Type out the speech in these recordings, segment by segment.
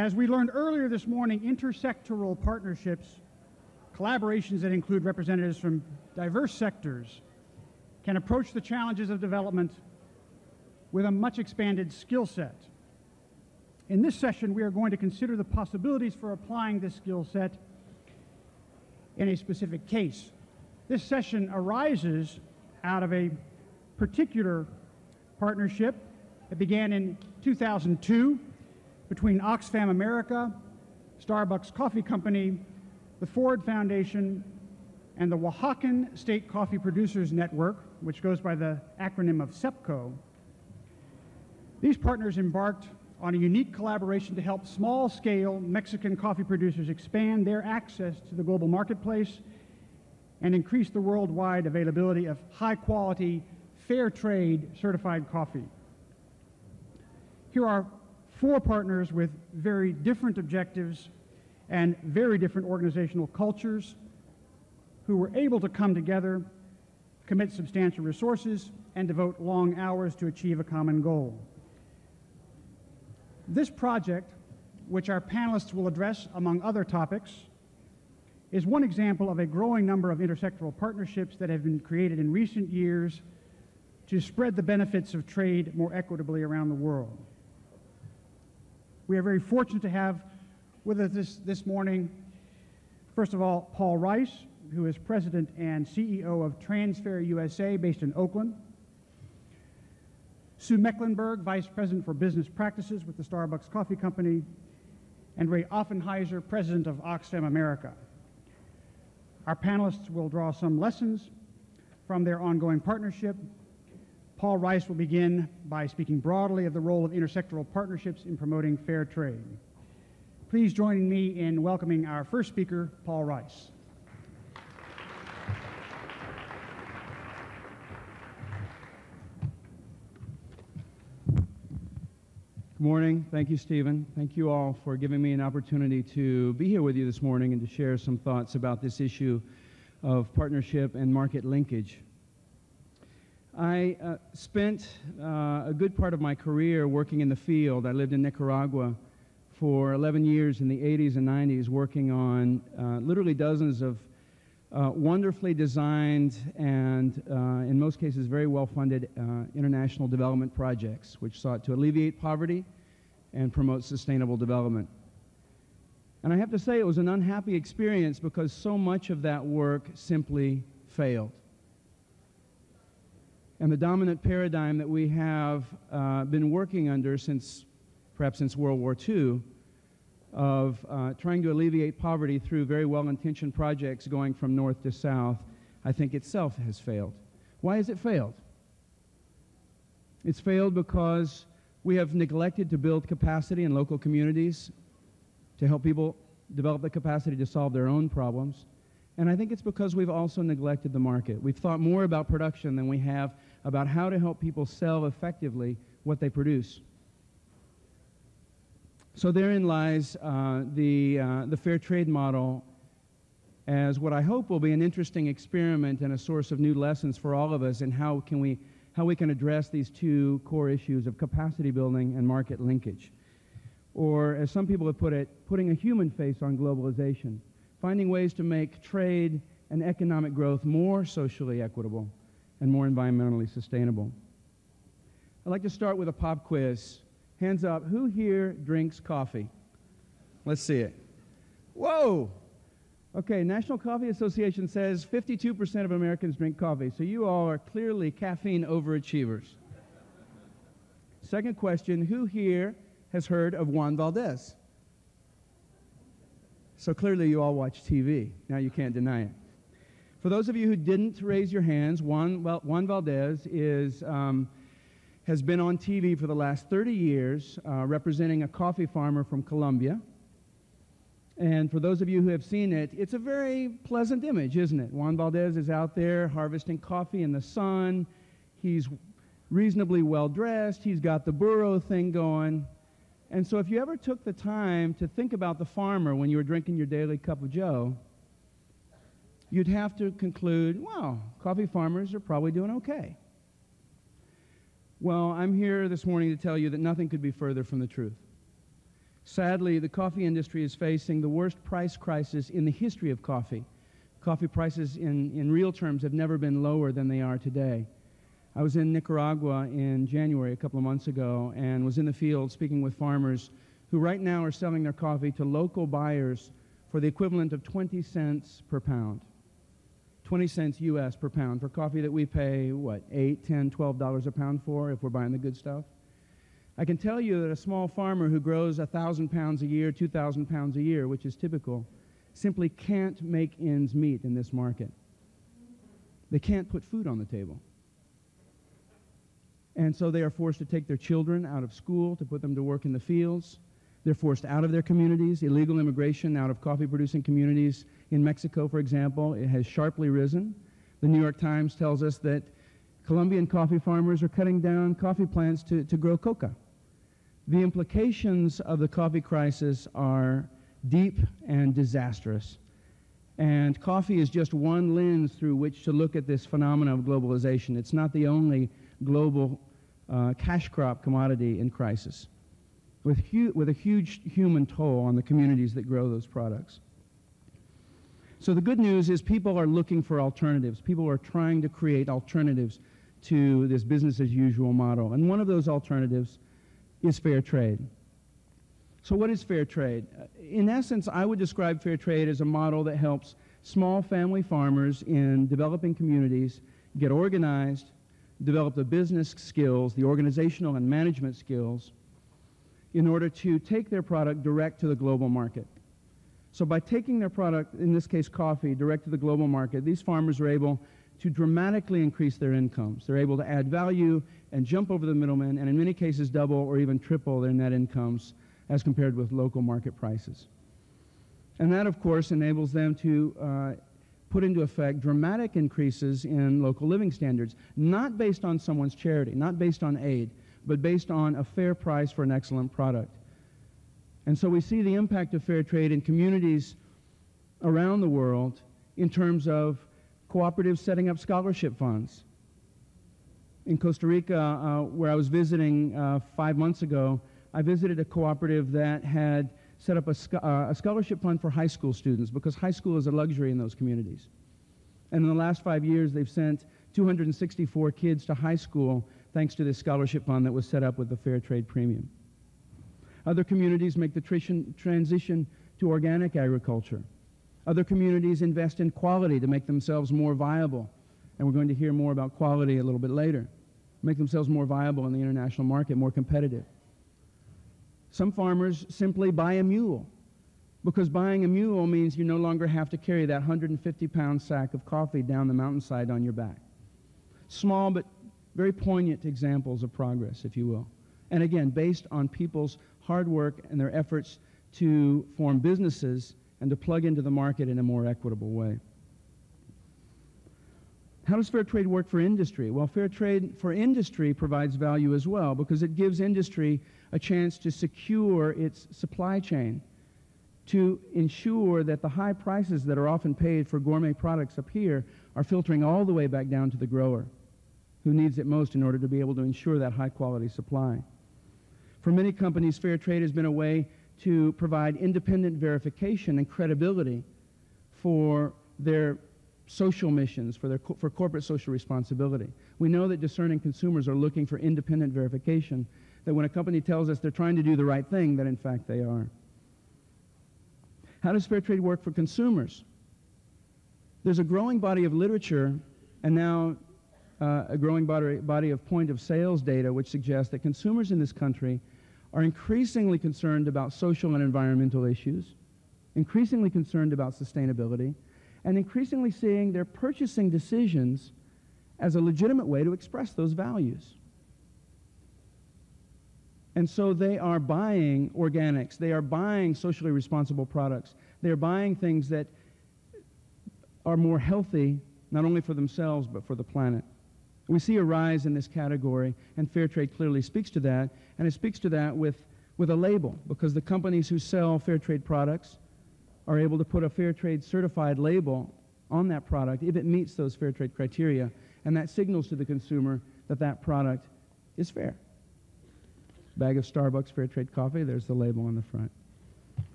As we learned earlier this morning, intersectoral partnerships, collaborations that include representatives from diverse sectors, can approach the challenges of development with a much expanded skill set. In this session, we are going to consider the possibilities for applying this skill set in a specific case. This session arises out of a particular partnership that began in 2002 between Oxfam America, Starbucks Coffee Company, the Ford Foundation, and the Oaxacan State Coffee Producers Network, which goes by the acronym of SEPCO. These partners embarked on a unique collaboration to help small-scale Mexican coffee producers expand their access to the global marketplace and increase the worldwide availability of high-quality, fair trade certified coffee. Here are 4 partners with very different objectives and very different organizational cultures who were able to come together, commit substantial resources, and devote long hours to achieve a common goal. This project, which our panelists will address among other topics, is one example of a growing number of intersectoral partnerships that have been created in recent years to spread the benefits of trade more equitably around the world. We are very fortunate to have with us this morning, first of all, Paul Rice, who is President and CEO of Transfair USA, based in Oakland. Sue Mecklenburg, Vice President for Business Practices with the Starbucks Coffee Company, and Ray Offensheiser, President of Oxfam America. Our panelists will draw some lessons from their ongoing partnership. Paul Rice will begin by speaking broadly of the role of intersectoral partnerships in promoting fair trade. Please join me in welcoming our first speaker, Paul Rice. Good morning. Thank you, Stephen. Thank you all for giving me an opportunity to be here with you this morning and to share some thoughts about this issue of partnership and market linkage. I spent a good part of my career working in the field. I lived in Nicaragua for 11 years in the 80s and 90s, working on literally dozens of wonderfully designed and, in most cases, very well-funded international development projects, which sought to alleviate poverty and promote sustainable development. And I have to say it was an unhappy experience because so much of that work simply failed. And the dominant paradigm that we have been working under perhaps since World War II, of trying to alleviate poverty through very well-intentioned projects going from north to south, I think itself has failed. Why has it failed? It's failed because we have neglected to build capacity in local communities to help people develop the capacity to solve their own problems. And I think it's because we've also neglected the market. We've thought more about production than we have about how to help people sell effectively what they produce. So therein lies the fair trade model as what I hope will be an interesting experiment and a source of new lessons for all of us in how we can address these 2 core issues of capacity building and market linkage. Or, as some people have put it, putting a human face on globalization, finding ways to make trade and economic growth more socially equitable and more environmentally sustainable. I'd like to start with a pop quiz. Hands up, who here drinks coffee? Let's see it. Whoa! Okay, National Coffee Association says 52% of Americans drink coffee, so you all are clearly caffeine overachievers. Second question, who here has heard of Juan Valdez? So clearly you all watch TV. Now you can't deny it. For those of you who didn't raise your hands, Juan Valdez has been on TV for the last 30 years, representing a coffee farmer from Colombia. And for those of you who have seen it, it's a very pleasant image, isn't it? Juan Valdez is out there harvesting coffee in the sun. He's reasonably well-dressed. He's got the burro thing going. And so if you ever took the time to think about the farmer when you were drinking your daily cup of joe, you'd have to conclude, well, coffee farmers are probably doing okay. Well, I'm here this morning to tell you that nothing could be further from the truth. Sadly, the coffee industry is facing the worst price crisis in the history of coffee. Coffee prices in real terms have never been lower than they are today. I was in Nicaragua in January, a couple of months ago, and was in the field speaking with farmers who right now are selling their coffee to local buyers for the equivalent of 20 cents per pound. 20 cents US per pound for coffee that we pay, what, $8, $10, $12 a pound for if we're buying the good stuff. I can tell you that a small farmer who grows 1,000 pounds a year, 2,000 pounds a year, which is typical, simply can't make ends meet in this market. They can't put food on the table. And so they are forced to take their children out of school to put them to work in the fields. They're forced out of their communities. Illegal immigration out of coffee-producing communities in Mexico, for example, it has sharply risen. The New York Times tells us that Colombian coffee farmers are cutting down coffee plants to grow coca. The implications of the coffee crisis are deep and disastrous. And coffee is just one lens through which to look at this phenomenon of globalization. It's not the only global cash crop commodity in crisis, with a huge human toll on the communities that grow those products. So the good news is people are looking for alternatives. People are trying to create alternatives to this business-as-usual model. And one of those alternatives is fair trade. So what is fair trade? In essence, I would describe fair trade as a model that helps small family farmers in developing communities get organized, develop the business skills, the organizational and management skills, in order to take their product direct to the global market. So by taking their product, in this case coffee, direct to the global market, these farmers are able to dramatically increase their incomes. They're able to add value and jump over the middlemen, and in many cases double or even triple their net incomes as compared with local market prices. And that, of course, enables them to put into effect dramatic increases in local living standards, not based on someone's charity, not based on aid, but based on a fair price for an excellent product. And so we see the impact of fair trade in communities around the world in terms of cooperatives setting up scholarship funds. In Costa Rica, where I was visiting 5 months ago, I visited a cooperative that had set up a scholarship fund for high school students, because high school is a luxury in those communities. And in the last 5 years, they've sent 264 kids to high school thanks to this scholarship fund that was set up with the fair trade premium. Other communities make the transition to organic agriculture. Other communities invest in quality to make themselves more viable. And we're going to hear more about quality a little bit later. Make themselves more viable in the international market, more competitive. Some farmers simply buy a mule, because buying a mule means you no longer have to carry that 150-pound sack of coffee down the mountainside on your back. Small but very poignant examples of progress, if you will. And again, based on people's hard work and their efforts to form businesses and to plug into the market in a more equitable way. How does fair trade work for industry? Well, fair trade for industry provides value as well, because it gives industry a chance to secure its supply chain, to ensure that the high prices that are often paid for gourmet products up here are filtering all the way back down to the grower, who needs it most in order to be able to ensure that high-quality supply. For many companies, fair trade has been a way to provide independent verification and credibility for their social missions, for corporate social responsibility. We know that discerning consumers are looking for independent verification, that when a company tells us they're trying to do the right thing, that in fact they are. How does fair trade work for consumers? There's a growing body of literature, and now a growing body of point-of-sales data, which suggests that consumers in this country are increasingly concerned about social and environmental issues, increasingly concerned about sustainability, and increasingly seeing their purchasing decisions as a legitimate way to express those values. And so they are buying organics, they are buying socially responsible products, they are buying things that are more healthy, not only for themselves, but for the planet. We see a rise in this category, and fair trade clearly speaks to that, and it speaks to that with a label, because the companies who sell fair trade products are able to put a fair trade certified label on that product if it meets those fair trade criteria, and that signals to the consumer that that product is fair. Bag of Starbucks fair trade coffee, there's the label on the front.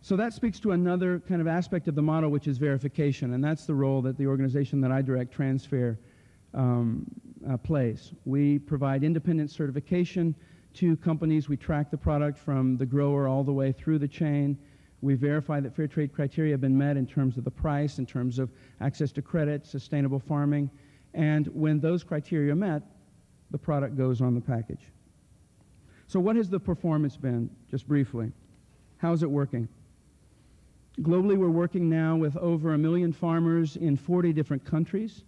So that speaks to another kind of aspect of the model, which is verification, and that's the role that the organization that I direct, Transfair, plays. We provide independent certification to companies. We track the product from the grower all the way through the chain. We verify that fair trade criteria have been met in terms of the price, in terms of access to credit, sustainable farming, and when those criteria are met, the product goes on the package. So what has the performance been, just briefly? How is it working? Globally, we're working now with over 1 million farmers in 40 different countries,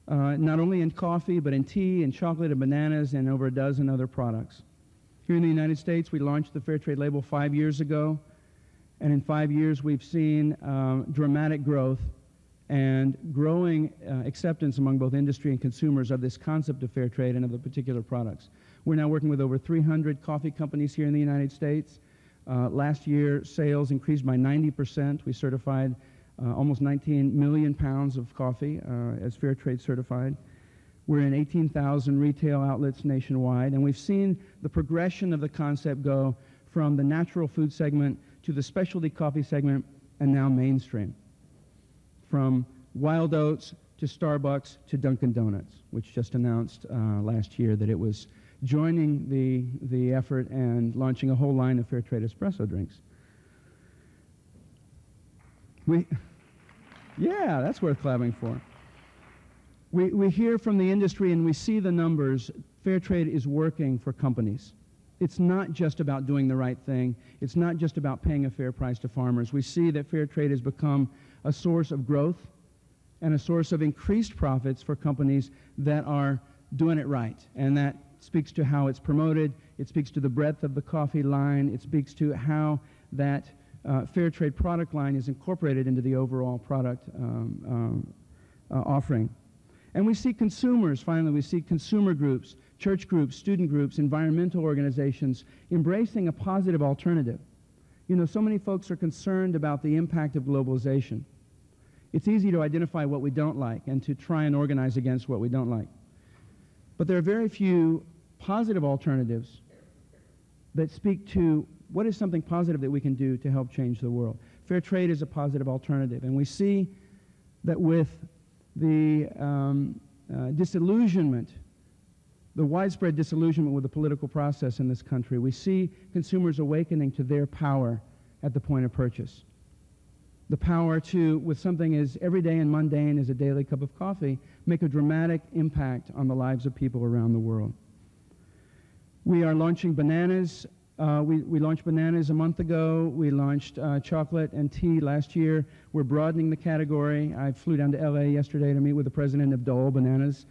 not only in coffee, but in tea, and chocolate, and bananas, and over a dozen other products. Here in the United States, we launched the Fair Trade label 5 years ago, and in 5 years, we've seen dramatic growth and growing acceptance among both industry and consumers of this concept of fair trade and of the particular products. We're now working with over 300 coffee companies here in the United States. Last year, sales increased by 90%. We certified almost 19 million pounds of coffee as fair trade certified. We're in 18,000 retail outlets nationwide, and we've seen the progression of the concept go from the natural food segment to the specialty coffee segment and now mainstream. From Wild Oats to Starbucks to Dunkin' Donuts, which just announced last year that it was joining the effort and launching a whole line of fair trade espresso drinks. Yeah, that's worth clapping for. We hear from the industry and we see the numbers. Fair trade is working for companies. It's not just about doing the right thing. It's not just about paying a fair price to farmers. We see that fair trade has become a source of growth and a source of increased profits for companies that are doing it right. And that speaks to how it's promoted. It speaks to the breadth of the coffee line. It speaks to how that fair trade product line is incorporated into the overall product offering. And we see consumers, finally, we see consumer groups, church groups, student groups, environmental organizations embracing a positive alternative. You know, so many folks are concerned about the impact of globalization. It's easy to identify what we don't like and to try and organize against what we don't like. But there are very few positive alternatives that speak to what is something positive that we can do to help change the world. Fair trade is a positive alternative, and we see that with the disillusionment, the widespread disillusionment with the political process in this country, we see consumers awakening to their power at the point of purchase. The power to, with something as everyday and mundane as a daily cup of coffee, make a dramatic impact on the lives of people around the world. We are launching bananas. We launched bananas a month ago. We launched chocolate and tea last year. We're broadening the category. I flew down to LA yesterday to meet with the president of Dole Bananas.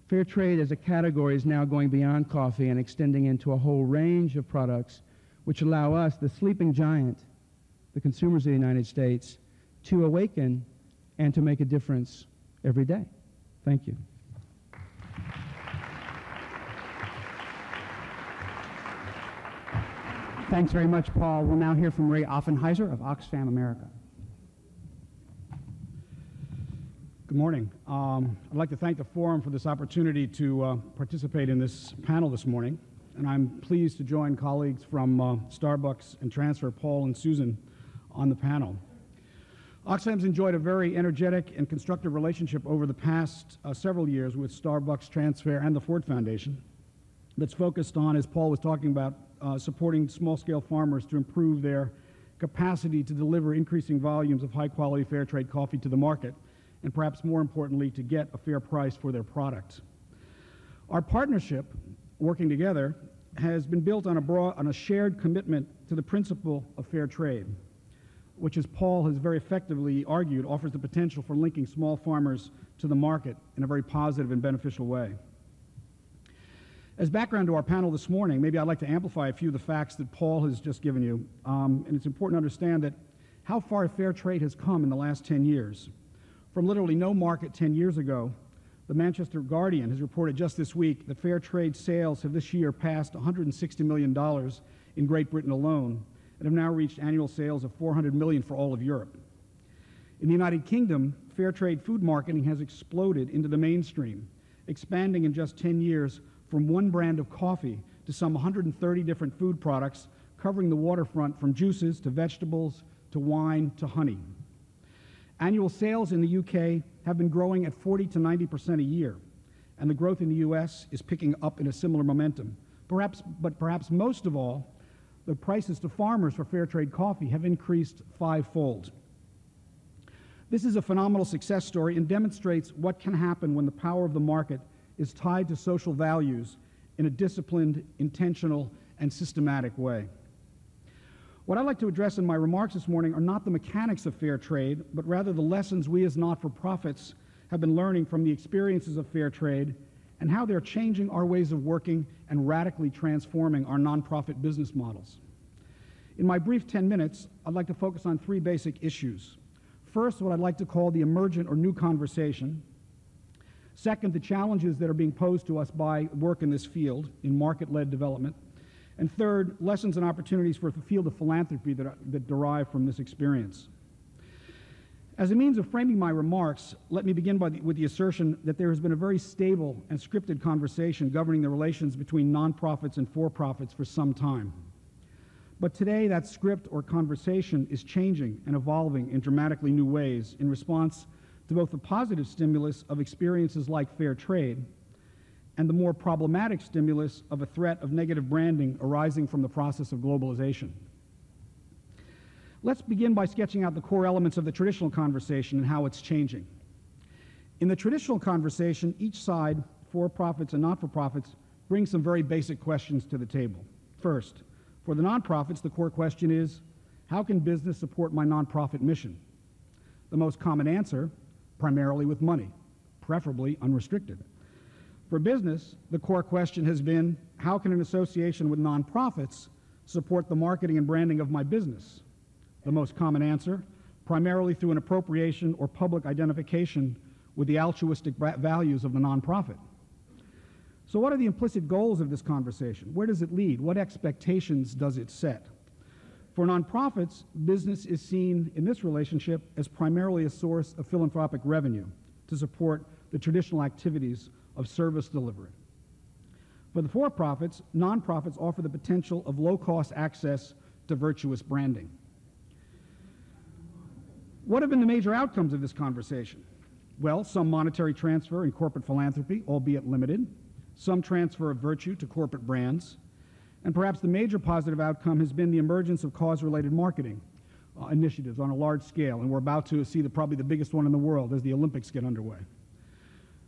Fair trade as a category is now going beyond coffee and extending into a whole range of products which allow us, the sleeping giant, the consumers of the United States, to awaken and to make a difference every day. Thank you. Thanks very much, Paul. We'll now hear from Ray Offensheiser of Oxfam America. Good morning. I'd like to thank the Forum for this opportunity to participate in this panel this morning. And I'm pleased to join colleagues from Starbucks and Transfair, Paul and Susan, on the panel. Oxfam's enjoyed a very energetic and constructive relationship over the past several years with Starbucks, Transfair, and the Ford Foundation that's focused on, as Paul was talking about, supporting small-scale farmers to improve their capacity to deliver increasing volumes of high-quality fair trade coffee to the market, and perhaps more importantly, to get a fair price for their product. Our partnership, working together, has been built on a shared commitment to the principle of fair trade, which, as Paul has very effectively argued, offers the potential for linking small farmers to the market in a very positive and beneficial way. As background to our panel this morning, maybe I'd like to amplify a few of the facts that Paul has just given you. And it's important to understand that how far fair trade has come in the last 10 years. From literally no market 10 years ago, the Manchester Guardian has reported just this week that fair trade sales have this year passed $160 million in Great Britain alone and have now reached annual sales of $400 million for all of Europe. In the United Kingdom, fair trade food marketing has exploded into the mainstream, expanding in just 10 years from one brand of coffee to some 130 different food products covering the waterfront from juices to vegetables to wine to honey. Annual sales in the UK have been growing at 40 to 90% a year, and the growth in the US is picking up in a similar momentum. Perhaps most of all, the prices to farmers for fair trade coffee have increased fivefold. This is a phenomenal success story and demonstrates what can happen when the power of the market is tied to social values in a disciplined, intentional, and systematic way. What I'd like to address in my remarks this morning are not the mechanics of fair trade, but rather the lessons we as not-for-profits have been learning from the experiences of fair trade and how they're changing our ways of working and radically transforming our nonprofit business models. In my brief 10 minutes, I'd like to focus on three basic issues. First, what I'd like to call the emergent or new conversation. Second, the challenges that are being posed to us by work in this field in market-led development. And third, lessons and opportunities for the field of philanthropy that derive from this experience. As a means of framing my remarks, let me begin with the assertion that there has been a very stable and scripted conversation governing the relations between nonprofits and for-profits for some time. But today, that script or conversation is changing and evolving in dramatically new ways in response to both the positive stimulus of experiences like fair trade and the more problematic stimulus of a threat of negative branding arising from the process of globalization. Let's begin by sketching out the core elements of the traditional conversation and how it's changing. In the traditional conversation, each side, for-profits and not-for-profits, brings some very basic questions to the table. First, for the nonprofits, the core question is, how can business support my nonprofit mission? The most common answer, primarily with money, preferably unrestricted. For business, the core question has been, how can an association with nonprofits support the marketing and branding of my business? The most common answer, primarily through an appropriation or public identification with the altruistic values of the nonprofit. So what are the implicit goals of this conversation? Where does it lead? What expectations does it set? For nonprofits, business is seen in this relationship as primarily a source of philanthropic revenue to support the traditional activities of service delivery. For the for-profits, nonprofits offer the potential of low-cost access to virtuous branding. What have been the major outcomes of this conversation? Well, some monetary transfer in corporate philanthropy, albeit limited, some transfer of virtue to corporate brands, and perhaps the major positive outcome has been the emergence of cause-related marketing initiatives on a large scale, and we're about to see probably the biggest one in the world as the Olympics get underway.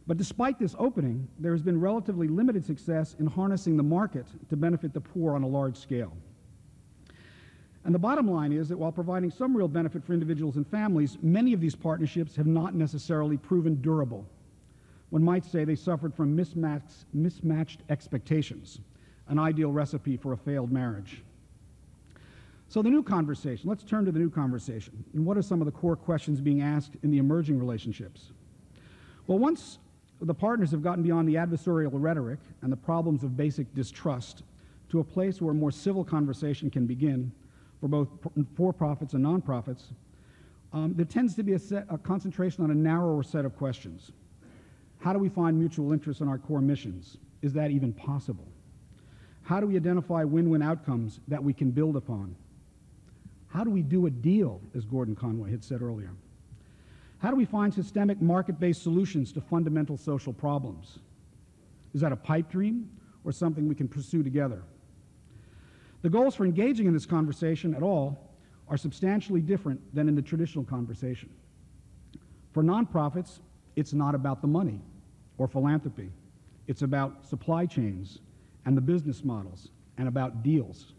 But despite this opening, there has been relatively limited success in harnessing the market to benefit the poor on a large scale. And the bottom line is that while providing some real benefit for individuals and families, many of these partnerships have not necessarily proven durable. One might say they suffered from mismatched expectations, an ideal recipe for a failed marriage. So the new conversation, let's turn to the new conversation. And what are some of the core questions being asked in the emerging relationships? Well, once the partners have gotten beyond the adversarial rhetoric and the problems of basic distrust to a place where a more civil conversation can begin for both for-profits and nonprofits, there tends to be a concentration on a narrower set of questions. How do we find mutual interest in our core missions? Is that even possible? How do we identify win-win outcomes that we can build upon? How do we do a deal, as Gordon Conway had said earlier? How do we find systemic market-based solutions to fundamental social problems? Is that a pipe dream or something we can pursue together? The goals for engaging in this conversation at all are substantially different than in the traditional conversation. For nonprofits, it's not about the money or philanthropy. It's about supply chains and the business models and about deals.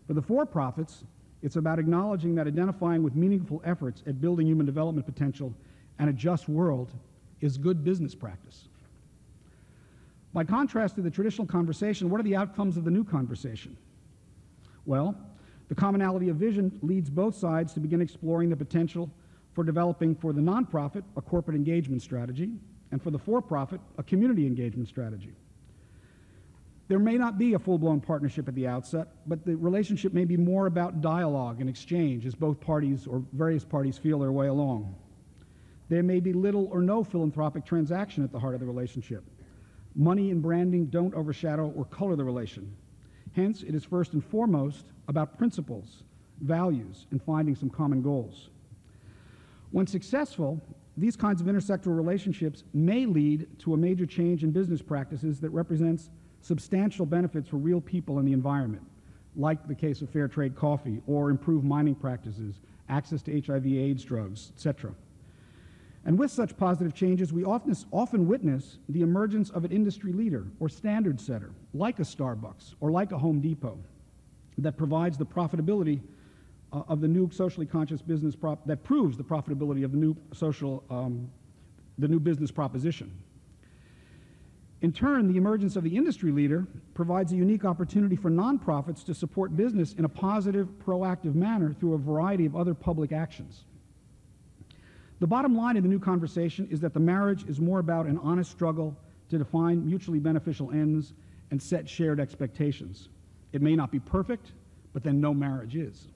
For the for-profits, it's about acknowledging that identifying with meaningful efforts at building human development potential and a just world is good business practice. By contrast to the traditional conversation, what are the outcomes of the new conversation? Well, the commonality of vision leads both sides to begin exploring the potential for developing for the nonprofit a corporate engagement strategy and for the for-profit a community engagement strategy. There may not be a full-blown partnership at the outset, but the relationship may be more about dialogue and exchange as both parties or various parties feel their way along. There may be little or no philanthropic transaction at the heart of the relationship. Money and branding don't overshadow or color the relation. Hence, it is first and foremost about principles, values, and finding some common goals. When successful, these kinds of intersectoral relationships may lead to a major change in business practices that represents substantial benefits for real people and the environment, like the case of fair trade coffee, or improved mining practices, access to HIV/AIDS drugs, etc. And with such positive changes, we often witness the emergence of an industry leader or standard setter, like a Starbucks or like a Home Depot, that provides the profitability of the new socially conscious business that proves the profitability of the new business proposition. In turn, the emergence of the industry leader provides a unique opportunity for nonprofits to support business in a positive, proactive manner through a variety of other public actions. The bottom line in the new conversation is that the marriage is more about an honest struggle to define mutually beneficial ends and set shared expectations. It may not be perfect, but then no marriage is.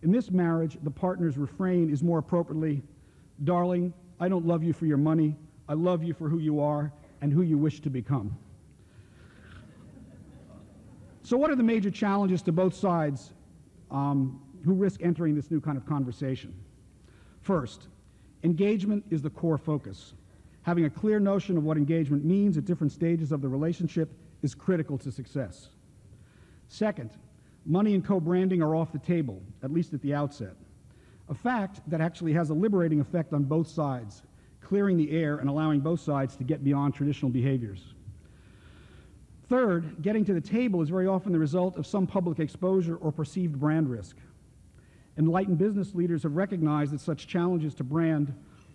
In this marriage, the partner's refrain is more appropriately, "Darling, I don't love you for your money. I love you for who you are and who you wish to become." So what are the major challenges to both sides who risk entering this new kind of conversation? First, engagement is the core focus. Having a clear notion of what engagement means at different stages of the relationship is critical to success. Second, money and co-branding are off the table, at least at the outset. A fact that actually has a liberating effect on both sides, clearing the air and allowing both sides to get beyond traditional behaviors. Third, getting to the table is very often the result of some public exposure or perceived brand risk. Enlightened business leaders have recognized that such challenges to brand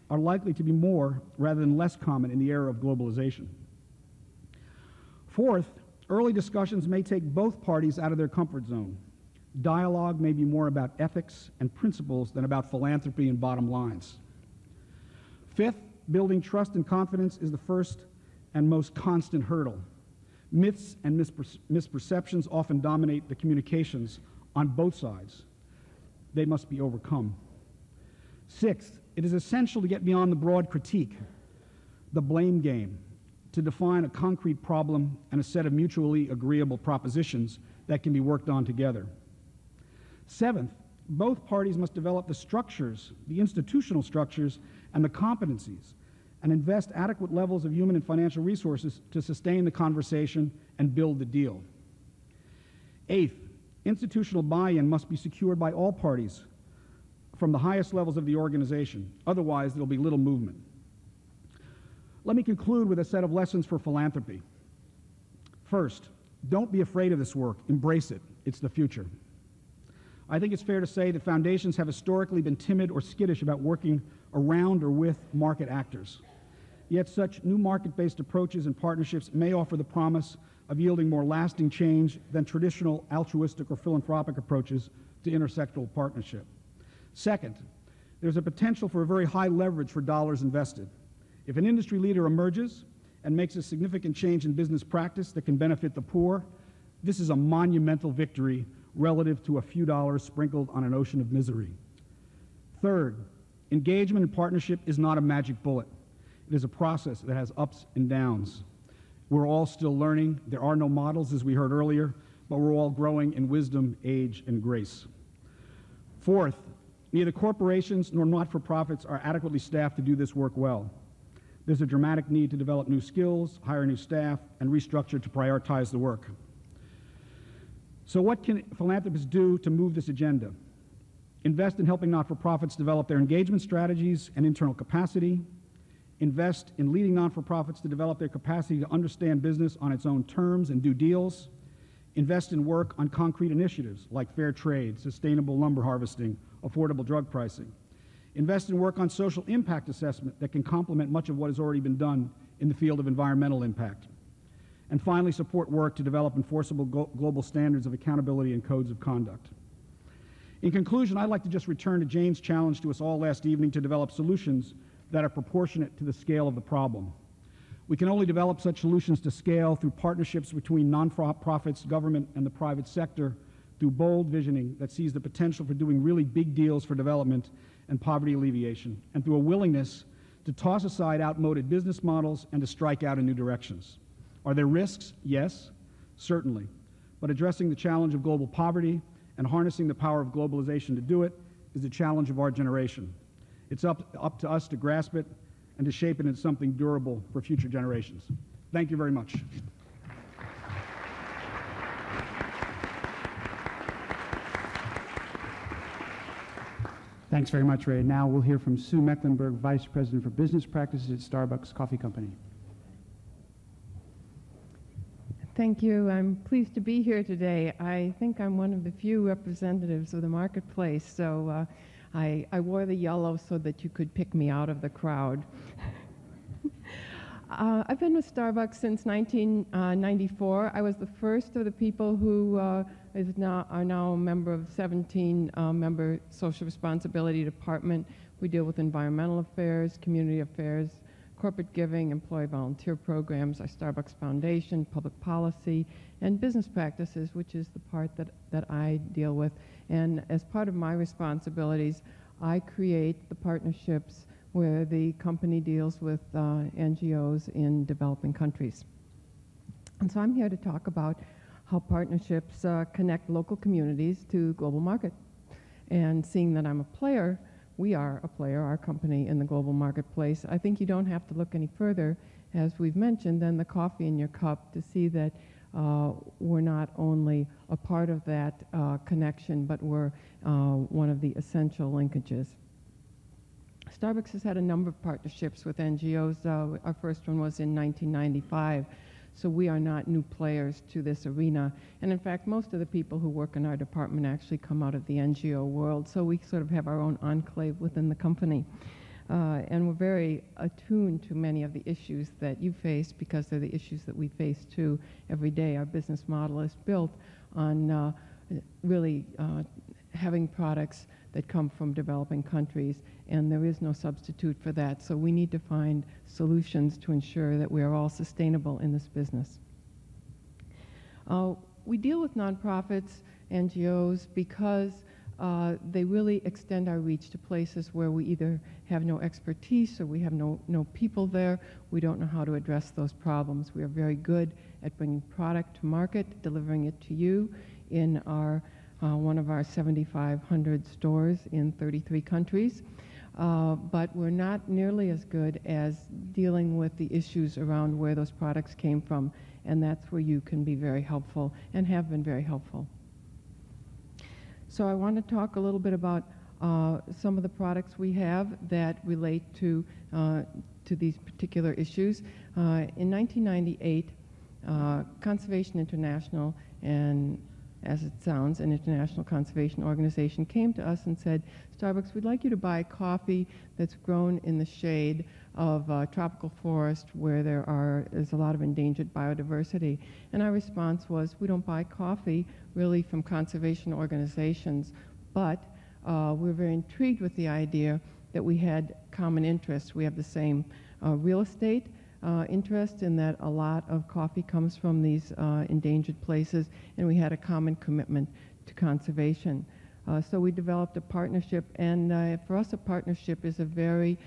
are likely to be more rather than less common in the era of globalization. Fourth, early discussions may take both parties out of their comfort zone. Dialogue may be more about ethics and principles than about philanthropy and bottom lines. Fifth, building trust and confidence is the first and most constant hurdle. Myths and misperceptions often dominate the communications on both sides. They must be overcome. Sixth, it is essential to get beyond the broad critique, the blame game, to define a concrete problem and a set of mutually agreeable propositions that can be worked on together. Seventh, both parties must develop the structures, the institutional structures, and the competencies, and invest adequate levels of human and financial resources to sustain the conversation and build the deal. Eighth, institutional buy-in must be secured by all parties from the highest levels of the organization. Otherwise, there will be little movement. Let me conclude with a set of lessons for philanthropy. First, don't be afraid of this work. Embrace it. It's the future. I think it's fair to say that foundations have historically been timid or skittish about working around or with market actors. Yet such new market-based approaches and partnerships may offer the promise of yielding more lasting change than traditional altruistic or philanthropic approaches to intersectoral partnership. Second, there's a potential for a very high leverage for dollars invested. If an industry leader emerges and makes a significant change in business practice that can benefit the poor, this is a monumental victory relative to a few dollars sprinkled on an ocean of misery. Third, engagement and partnership is not a magic bullet. It is a process that has ups and downs. We're all still learning. There are no models, as we heard earlier, but we're all growing in wisdom, age, and grace. Fourth, neither corporations nor not-for-profits are adequately staffed to do this work well. There's a dramatic need to develop new skills, hire new staff, and restructure to prioritize the work. So what can philanthropists do to move this agenda? Invest in helping not-for-profits develop their engagement strategies and internal capacity. Invest in leading non-for-profits to develop their capacity to understand business on its own terms and do deals. Invest in work on concrete initiatives like fair trade, sustainable lumber harvesting, affordable drug pricing. Invest in work on social impact assessment that can complement much of what has already been done in the field of environmental impact. And finally, support work to develop enforceable global standards of accountability and codes of conduct. In conclusion, I'd like to just return to Jane's challenge to us all last evening to develop solutions that are proportionate to the scale of the problem. We can only develop such solutions to scale through partnerships between non-profits, government, and the private sector, through bold visioning that sees the potential for doing really big deals for development and poverty alleviation, and through a willingness to toss aside outmoded business models and to strike out in new directions. Are there risks? Yes, certainly. but addressing the challenge of global poverty and harnessing the power of globalization to do it is the challenge of our generation. It's up to us to grasp it and to shape it into something durable for future generations. Thank you very much. Thanks very much, Ray. Now we'll hear from Sue Mecklenburg, Vice President for Business Practices at Starbucks Coffee Company. Thank you. I'm pleased to be here today. I think I'm one of the few representatives of the marketplace, so I wore the yellow so that you could pick me out of the crowd. I've been with Starbucks since 1994. I was the first of the people who are now a member of 17-member social responsibility department. We deal with environmental affairs, community affairs, corporate giving, employee volunteer programs, our Starbucks Foundation, public policy, and business practices, which is the part that I deal with. And as part of my responsibilities, I create the partnerships where the company deals with NGOs in developing countries. And so I'm here to talk about how partnerships connect local communities to global market. And seeing that I'm a player, we are a player, our company, in the global marketplace, I think you don't have to look any further, as we've mentioned, than the coffee in your cup to see that we're not only a part of that connection, but we're one of the essential linkages. Starbucks has had a number of partnerships with NGOs. Our first one was in 1995, so we are not new players to this arena. And in fact, most of the people who work in our department actually come out of the NGO world, so we sort of have our own enclave within the company. And we're very attuned to many of the issues that you face because they're the issues that we face too every day. Our business model is built on really having products that come from developing countries, and there is no substitute for that. So we need to find solutions to ensure that we are all sustainable in this business. We deal with nonprofits, NGOs, because they really extend our reach to places where we either have no expertise or we have no people there. We don't know how to address those problems. We are very good at bringing product to market, delivering it to you in our one of our 7,500 stores in 33 countries. But we're not nearly as good as dealing with the issues around where those products came from, and that's where you can be very helpful and have been very helpful. So I want to talk a little bit about some of the products we have that relate to these particular issues. In 1998, Conservation International, and as it sounds, an international conservation organization, came to us and said, Starbucks, we'd like you to buy coffee that's grown in the shade of tropical forest where there's a lot of endangered biodiversity. And our response was, we don't buy coffee really from conservation organizations, but we're very intrigued with the idea that we had common interests. We have the same real estate interest in that a lot of coffee comes from these endangered places, and we had a common commitment to conservation. So we developed a partnership, and for us a partnership is a very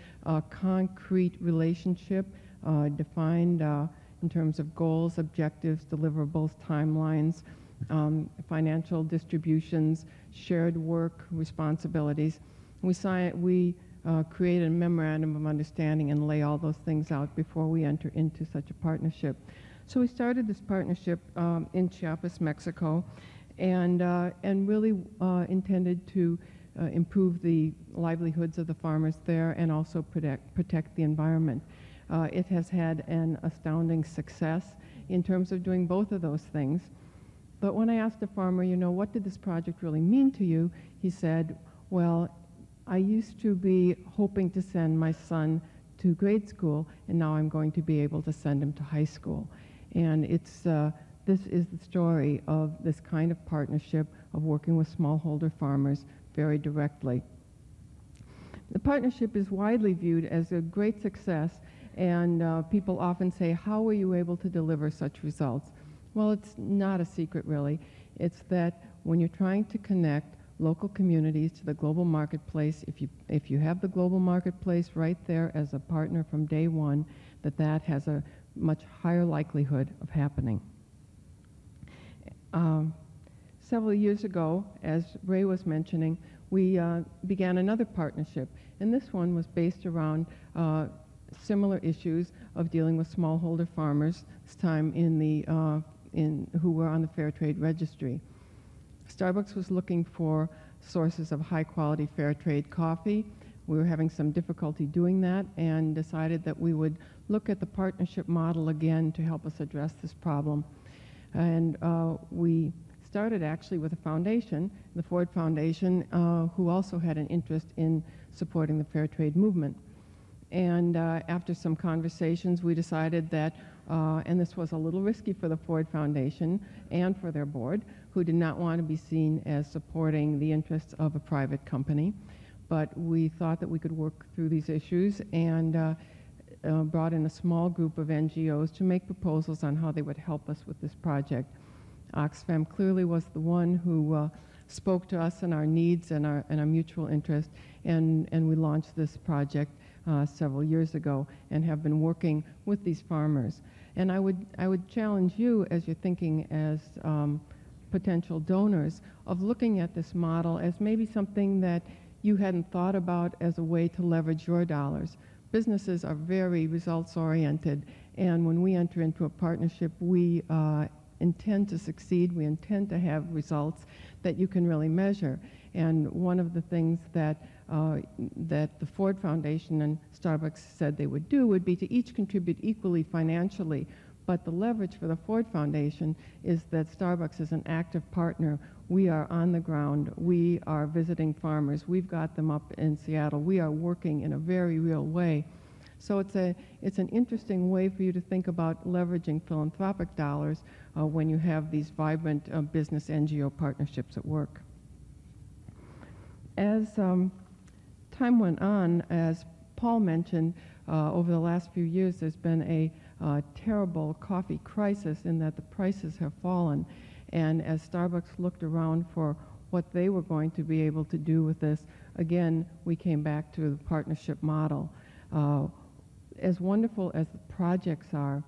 concrete relationship defined in terms of goals, objectives, deliverables, timelines, financial distributions, shared work, responsibilities. We create a memorandum of understanding and lay all those things out before we enter into such a partnership. So we started this partnership in Chiapas, Mexico, and really intended to improve the livelihoods of the farmers there and also protect the environment. It has had an astounding success in terms of doing both of those things. But when I asked a farmer, you know, what did this project really mean to you? He said, well, I used to be hoping to send my son to grade school, and now I'm going to be able to send him to high school. And this is the story of this kind of partnership of working with smallholder farmers very directly. The partnership is widely viewed as a great success, and people often say, how were you able to deliver such results? Well, it's not a secret, really. It's that when you're trying to connect local communities to the global marketplace, if you have the global marketplace right there as a partner from day one, that has a much higher likelihood of happening. Several years ago, as Ray was mentioning, we began another partnership, and this one was based around similar issues of dealing with smallholder farmers, this time who were on the Fair Trade Registry. Starbucks was looking for sources of high-quality fair trade coffee. We were having some difficulty doing that and decided that we would look at the partnership model again to help us address this problem. And we started actually with a foundation, the Ford Foundation, who also had an interest in supporting the fair trade movement. And after some conversations, we decided that, and this was a little risky for the Ford Foundation and for their board, who did not want to be seen as supporting the interests of a private company. But we thought that we could work through these issues and brought in a small group of NGOs to make proposals on how they would help us with this project. Oxfam clearly was the one who spoke to us and our needs and our mutual interest, and we launched this project several years ago and have been working with these farmers. And I would challenge you, as you're thinking as potential donors, of looking at this model as maybe something that you hadn't thought about as a way to leverage your dollars. Businesses are very results-oriented, and when we enter into a partnership, we intend to succeed. We intend to have results that you can really measure. And one of the things that the Ford Foundation and Starbucks said they would do would be to each contribute equally financially. But the leverage for the Ford Foundation is that Starbucks is an active partner. We are on the ground. We are visiting farmers. We've got them up in Seattle. We are working in a very real way. So it's an interesting way for you to think about leveraging philanthropic dollars when you have these vibrant business NGO partnerships at work. As time went on, as Paul mentioned, over the last few years there's been a terrible coffee crisis in that the prices have fallen. And as Starbucks looked around for what they were going to be able to do with this, again, we came back to the partnership model. As wonderful as the projects are,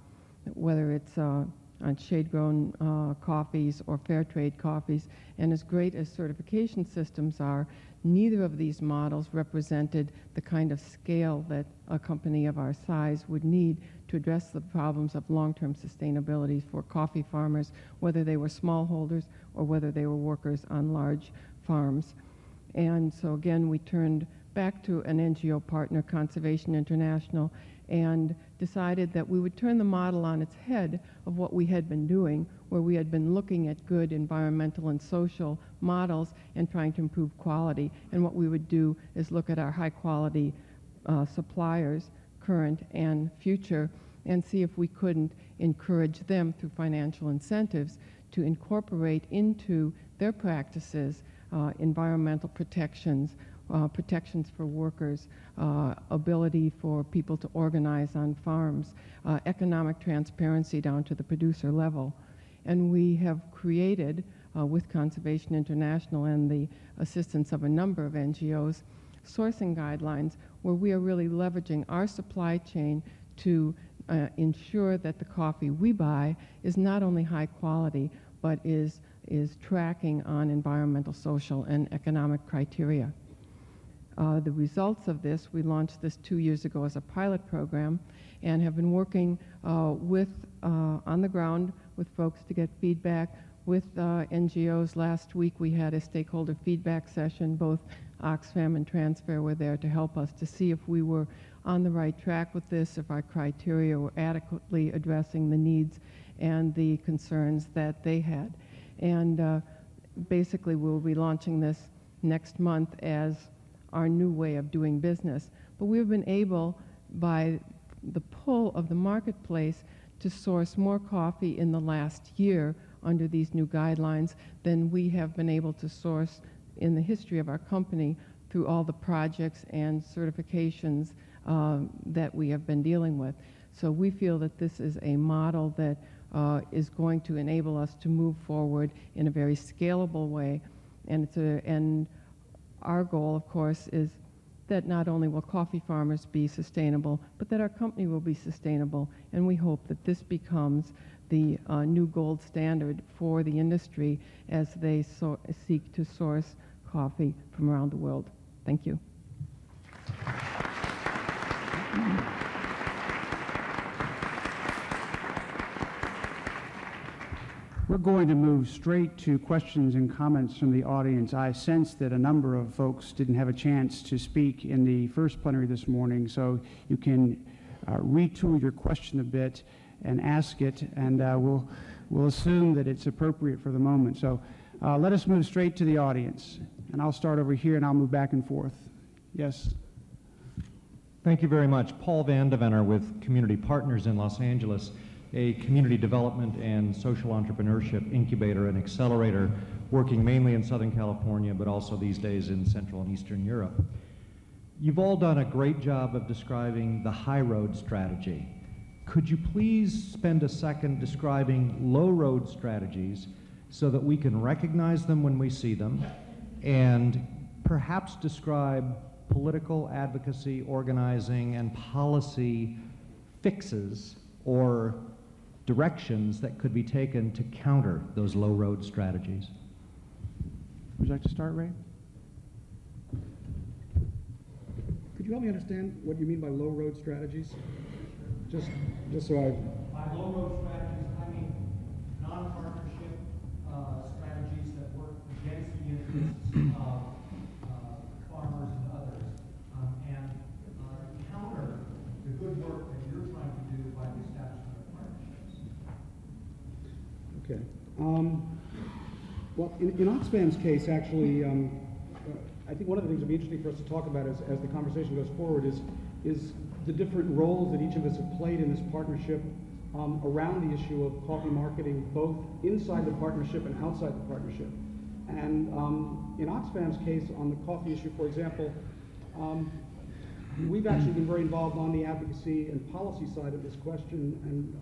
whether it's on shade-grown coffees or fair trade coffees, and as great as certification systems are, neither of these models represented the kind of scale that a company of our size would need to address the problems of long-term sustainability for coffee farmers, whether they were smallholders or whether they were workers on large farms. And so again, we turned back to an NGO partner, Conservation International, and decided that we would turn the model on its head of what we had been doing, where we had been looking at good environmental and social models and trying to improve quality. And what we would do is look at our high-quality suppliers, current and future, and see if we couldn't encourage them through financial incentives to incorporate into their practices environmental protections, protections for workers, ability for people to organize on farms, economic transparency down to the producer level. And we have created, with Conservation International and the assistance of a number of NGOs, sourcing guidelines where we are really leveraging our supply chain to ensure that the coffee we buy is not only high quality, but is tracking on environmental, social, and economic criteria. The results of this, we launched this 2 years ago as a pilot program and have been working on the ground with folks to get feedback with NGOs. Last week we had a stakeholder feedback session. Both Oxfam and Transfair were there to help us to see if we were on the right track with this, if our criteria were adequately addressing the needs and the concerns that they had. And basically we'll be launching this next month as our new way of doing business. But we've been able, by the pull of the marketplace, to source more coffee in the last year under these new guidelines than we have been able to source in the history of our company through all the projects and certifications that we have been dealing with. So we feel that this is a model that is going to enable us to move forward in a very scalable way. And our goal, of course, is that not only will coffee farmers be sustainable, but that our company will be sustainable. And we hope that this becomes the new gold standard for the industry as they seek to source coffee from around the world. Thank you. We're going to move straight to questions and comments from the audience. I sense that a number of folks didn't have a chance to speak in the first plenary this morning, so you can retool your question a bit and ask it, and we'll assume that it's appropriate for the moment. So let us move straight to the audience, and I'll start over here and I'll move back and forth. Yes. Thank you very much. Paul Vandevenner with Community Partners in Los Angeles, a community development and social entrepreneurship incubator and accelerator working mainly in Southern California, but also these days in Central and Eastern Europe. You've all done a great job of describing the high road strategy. Could you please spend a second describing low road strategies so that we can recognize them when we see them, and perhaps describe political advocacy, organizing, and policy fixes or directions that could be taken to counter those low road strategies? Would you like to start, Ray? Could you help me understand what you mean by low road strategies? Just so I... By low road strategies, I mean non-partnership strategies that work against the interests of farmers and others, and counter the good work that you're trying to do by the establishment of partnerships. Okay. Well, in Oxfam's case, actually, I think one of the things that would be interesting for us to talk about as the conversation goes forward is the different roles that each of us have played in this partnership around the issue of coffee marketing, both inside the partnership and outside the partnership. And in Oxfam's case, on the coffee issue, for example, we've actually been very involved on the advocacy and policy side of this question, and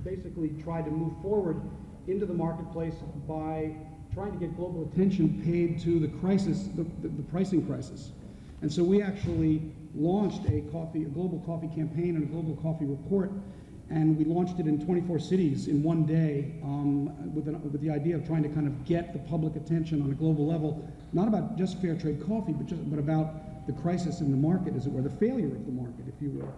basically tried to move forward into the marketplace by trying to get global attention paid to the crisis, the pricing crisis. And so we actually launched a global coffee campaign and a global coffee report, and we launched it in 24 cities in one day with the idea of trying to kind of get the public attention on a global level, not about just fair trade coffee, but about the crisis in the market, as it were, the failure of the market, if you will.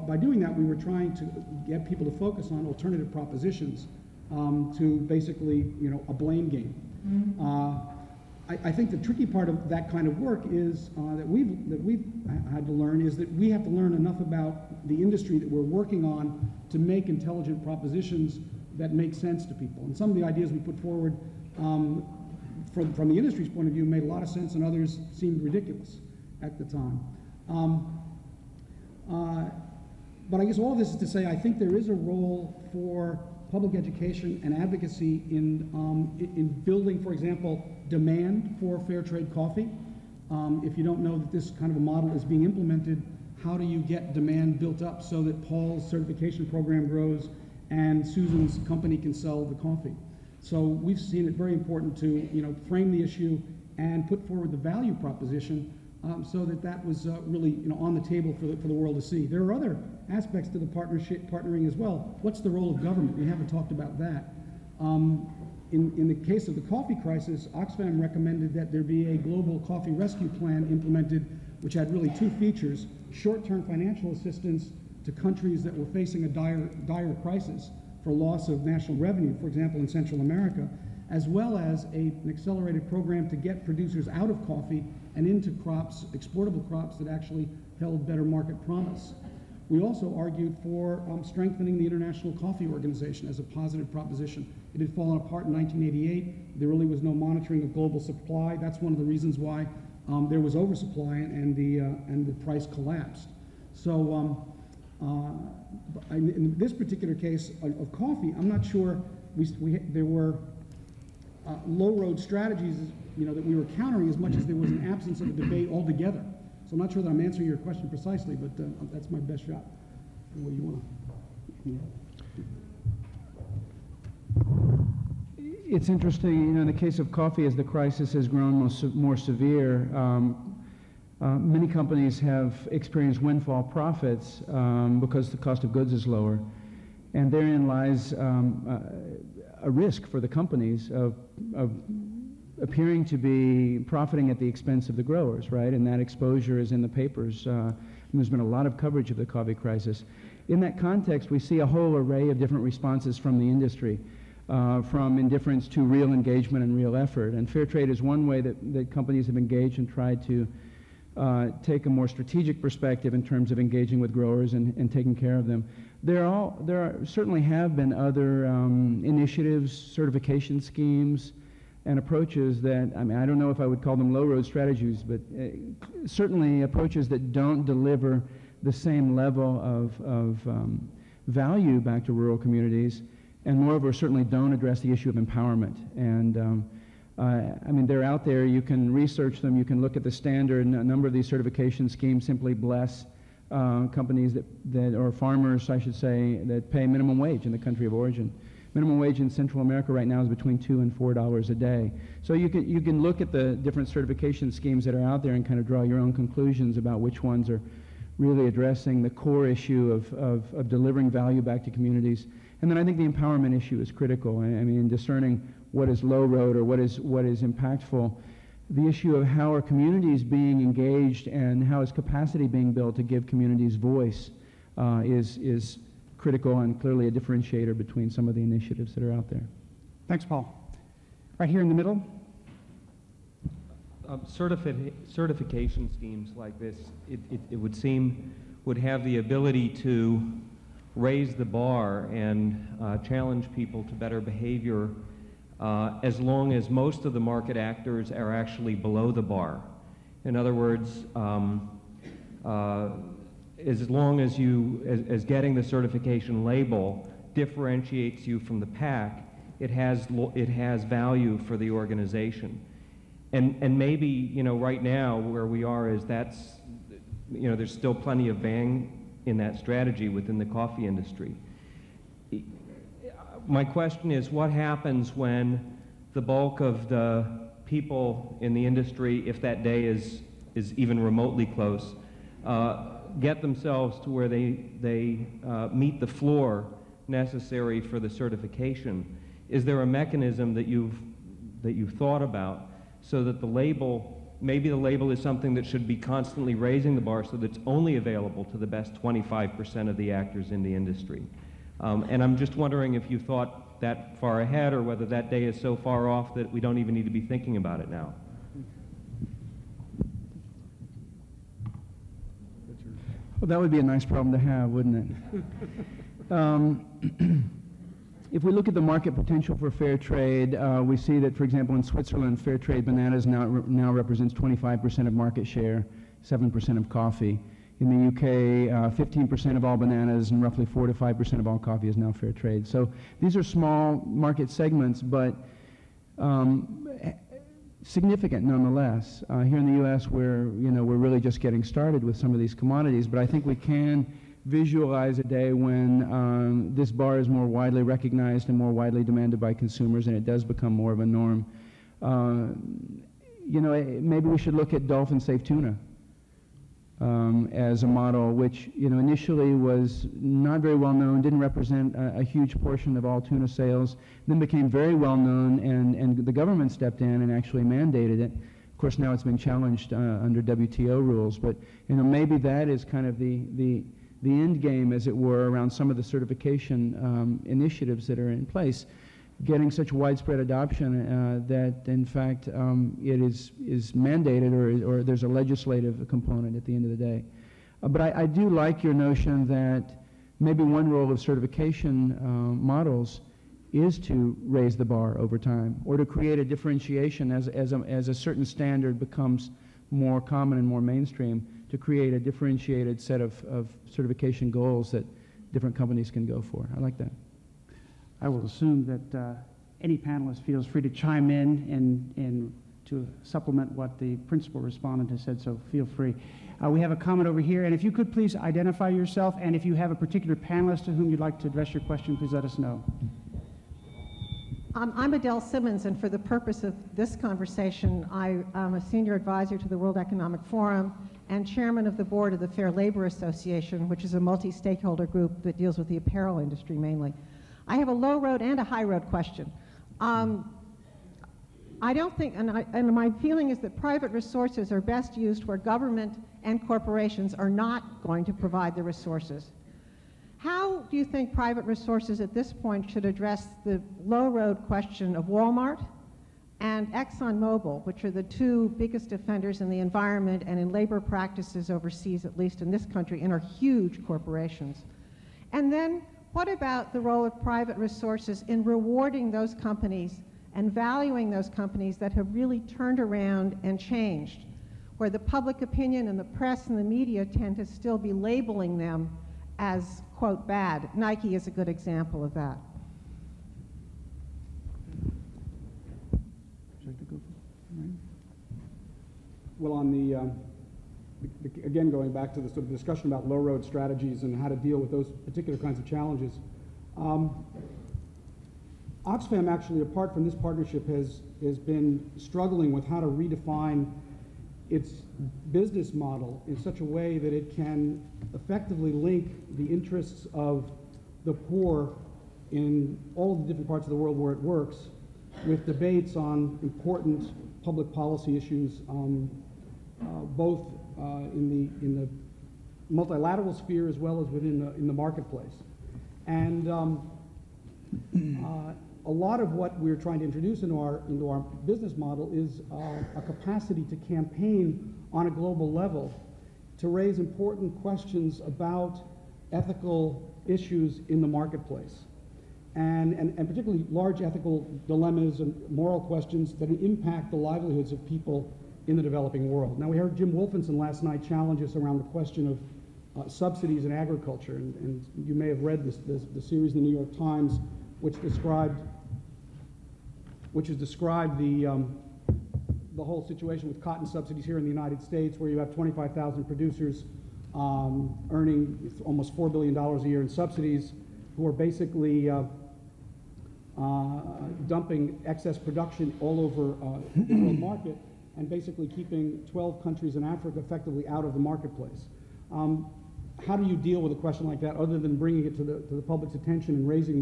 By doing that, we were trying to get people to focus on alternative propositions to basically, a blame game. I think the tricky part of that kind of work is that we've had to learn is that we have to learn enough about the industry that we're working on to make intelligent propositions that make sense to people. And some of the ideas we put forward from the industry's point of view made a lot of sense, and others seemed ridiculous at the time. But I guess all of this is to say I think there is a role for public education and advocacy in building, for example, demand for fair trade coffee. If you don't know that this kind of a model is being implemented, how do you get demand built up so that Paul's certification program grows and Susan's company can sell the coffee? So we've seen it very important to frame the issue and put forward the value proposition so that was really on the table for the world to see. There are other aspects to the partnering as well. What's the role of government? We haven't talked about that. In the case of the coffee crisis, Oxfam recommended that there be a global coffee rescue plan implemented, which had really two features: short-term financial assistance to countries that were facing a dire crisis for loss of national revenue, for example, in Central America, as well as an accelerated program to get producers out of coffee and into crops, exportable crops that actually held better market promise. We also argued for strengthening the International Coffee Organization as a positive proposition. It had fallen apart in 1988. There really was no monitoring of global supply. That's one of the reasons why there was oversupply and the price collapsed. So in this particular case of coffee, I'm not sure there were low road strategies that we were countering as much as there was an absence of a debate altogether. So I'm not sure that I'm answering your question precisely, but that's my best shot. What do you want It's interesting, in the case of coffee, as the crisis has grown more severe, Many companies have experienced windfall profits because the cost of goods is lower, and therein lies a risk for the companies of appearing to be profiting at the expense of the growers, right? And that exposure is in the papers. And there's been a lot of coverage of the coffee crisis. In that context, we see a whole array of different responses from the industry, from indifference to real engagement and real effort. And fair trade is one way that companies have engaged and tried to take a more strategic perspective in terms of engaging with growers and taking care of them. Certainly have been other initiatives, certification schemes, and approaches that, I mean, I don't know if I would call them low-road strategies, but certainly approaches that don't deliver the same level of value back to rural communities, and moreover, certainly don't address the issue of empowerment. And I mean, they're out there. You can research them. You can look at the standard. A number of these certification schemes simply bless companies or farmers, I should say, that pay minimum wage in the country of origin. Minimum wage in Central America right now is between $2 and $4 a day. So you can look at the different certification schemes that are out there and kind of draw your own conclusions about which ones are really addressing the core issue of delivering value back to communities. And then I think the empowerment issue is critical. I mean, discerning what is low road or what is impactful. The issue of how are communities being engaged and how is capacity being built to give communities voice is critical and clearly a differentiator between some of the initiatives that are out there. Thanks, Paul. Right here in the middle. Certification schemes like this, it would seem, would have the ability to raise the bar and challenge people to better behavior as long as most of the market actors are actually below the bar. In other words, as long as as getting the certification label differentiates you from the pack, it has value for the organization. And maybe, you know, right now where we are is there's still plenty of bang in that strategy within the coffee industry. My question is, what happens when the bulk of the people in the industry, if that day is even remotely close, get themselves to where they meet the floor necessary for the certification? Is there a mechanism that you've thought about so that maybe the label is something that should be constantly raising the bar so that it's only available to the best 25% of the actors in the industry? And I'm just wondering if you thought that far ahead or whether that day is so far off that we don't even need to be thinking about it now. Well, that would be a nice problem to have, wouldn't it? If we look at the market potential for fair trade, we see that, for example, in Switzerland, fair trade bananas now represents 25% of market share, 7% of coffee. In the UK, 15% of all bananas and roughly 4 to 5% of all coffee is now fair trade. So these are small market segments, but significant nonetheless. Here in the U.S., we're really just getting started with some of these commodities, but I think we can visualize a day when this bar is more widely recognized and more widely demanded by consumers, and it does become more of a norm. Maybe we should look at dolphin-safe tuna as a model, which initially was not very well known, didn't represent a huge portion of all tuna sales, then became very well known, and the government stepped in and actually mandated it. Of course, now it's been challenged under WTO rules, but maybe that is kind of the end game, as it were, around some of the certification initiatives that are in place, getting such widespread adoption that, in fact, it is mandated or there's a legislative component at the end of the day. But I do like your notion that maybe one role of certification models is to raise the bar over time, or to create a differentiation as a certain standard becomes more common and more mainstream, to create a differentiated set of certification goals that different companies can go for. I like that. I will assume that any panelist feels free to chime in and to supplement what the principal respondent has said, so feel free. We have a comment over here, and if you could please identify yourself, and if you have a particular panelist to whom you'd like to address your question, please let us know. I'm Adele Simmons, and for the purpose of this conversation, I'm a senior advisor to the World Economic Forum and chairman of the board of the Fair Labor Association, which is a multi-stakeholder group that deals with the apparel industry mainly. I have a low road and a high road question. I don't think, and my feeling is that private resources are best used where government and corporations are not going to provide the resources. How do you think private resources at this point should address the low road question of Walmart and ExxonMobil, which are the two biggest offenders in the environment and in labor practices overseas, at least in this country, and are huge corporations? And then what about the role of private resources in rewarding those companies and valuing those companies that have really turned around and changed, where the public opinion and the press and the media tend to still be labeling them as, quote, bad? Nike is a good example of that. Well, on again, going back to the sort of discussion about low road strategies and how to deal with those particular kinds of challenges, Oxfam actually, apart from this partnership, has been struggling with how to redefine its business model in such a way that it can effectively link the interests of the poor in all of the different parts of the world where it works with debates on important public policy issues, both in the multilateral sphere as well as in the marketplace. And a lot of what we're trying to introduce into our business model is a capacity to campaign on a global level to raise important questions about ethical issues in the marketplace, and particularly large ethical dilemmas and moral questions that impact the livelihoods of people in the developing world. Now, we heard Jim Wolfensohn last night challenge us around the question of subsidies in agriculture, and you may have read the series in the New York Times, which has described the whole situation with cotton subsidies here in the United States, where you have 25,000 producers earning almost $4 billion a year in subsidies, who are basically dumping excess production all over the world market and basically keeping 12 countries in Africa effectively out of the marketplace. How do you deal with a question like that other than bringing it to the public's attention and raising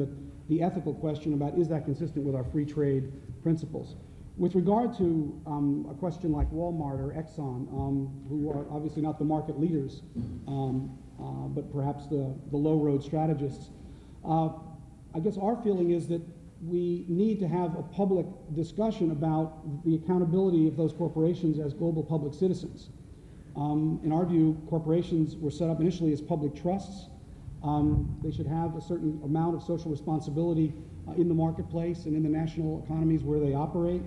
the ethical question about, is that consistent with our free trade principles? With regard to a question like Walmart or Exxon, who are obviously not the market leaders, but perhaps the low road strategists, I guess our feeling is that we need to have a public discussion about the accountability of those corporations as global public citizens. In our view, corporations were set up initially as public trusts. They should have a certain amount of social responsibility in the marketplace and in the national economies where they operate.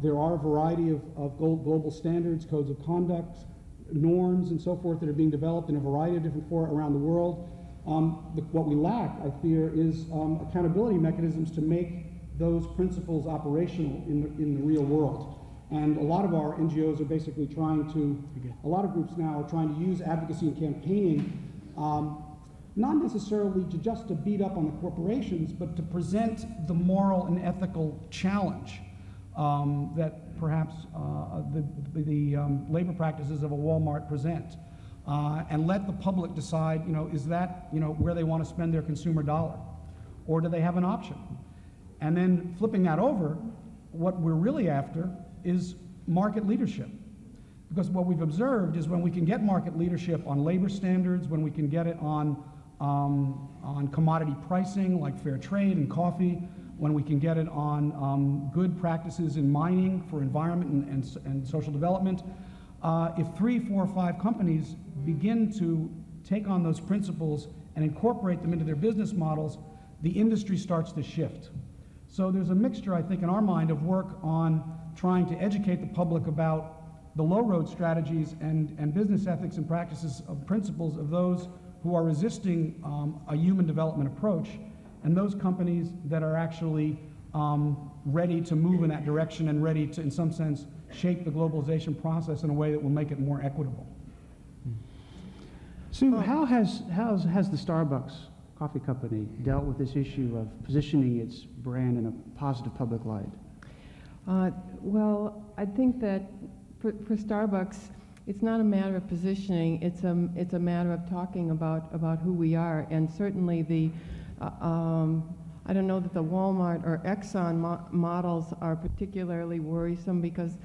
There are a variety of global standards, codes of conduct, norms, and so forth that are being developed in a variety of different fora around the world. What we lack, I fear, is accountability mechanisms to make those principles operational in the real world. And a lot of our NGOs are basically a lot of groups now are trying to use advocacy and campaigning, not necessarily just to beat up on the corporations, but to present the moral and ethical challenge that perhaps the labor practices of a Walmart present. And let the public decide, is that, where they want to spend their consumer dollar? Or do they have an option? And then flipping that over, what we're really after is market leadership. Because what we've observed is when we can get market leadership on labor standards, when we can get it on commodity pricing like fair trade and coffee, when we can get it on good practices in mining for environment and social development, if 3, 4, 5 companies begin to take on those principles and incorporate them into their business models, the industry starts to shift. So there's a mixture, I think, in our mind of work on trying to educate the public about the low-road strategies and business ethics and practices of principles of those who are resisting a human development approach, and those companies that are actually ready to move in that direction and ready to, in some sense, shape the globalization process in a way that will make it more equitable. Sue, how has the Starbucks coffee company dealt with this issue of positioning its brand in a positive public light? Well, I think that for Starbucks, it's not a matter of positioning. It's a matter of talking about who we are. And certainly the I don't know that the Walmart or Exxon models are particularly worrisome because,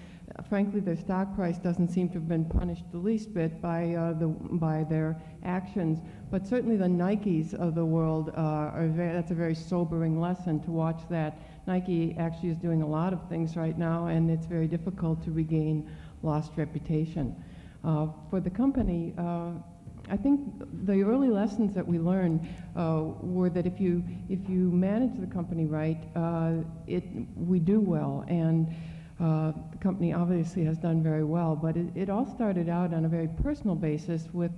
frankly, their stock price doesn't seem to have been punished the least bit by their actions. But certainly the Nikes of the world that's a very sobering lesson to watch that. Nike actually is doing a lot of things right now, and it's very difficult to regain lost reputation. For the company, I think the early lessons that we learned were that if you manage the company right, we do well, and the company obviously has done very well. But it all started out on a very personal basis with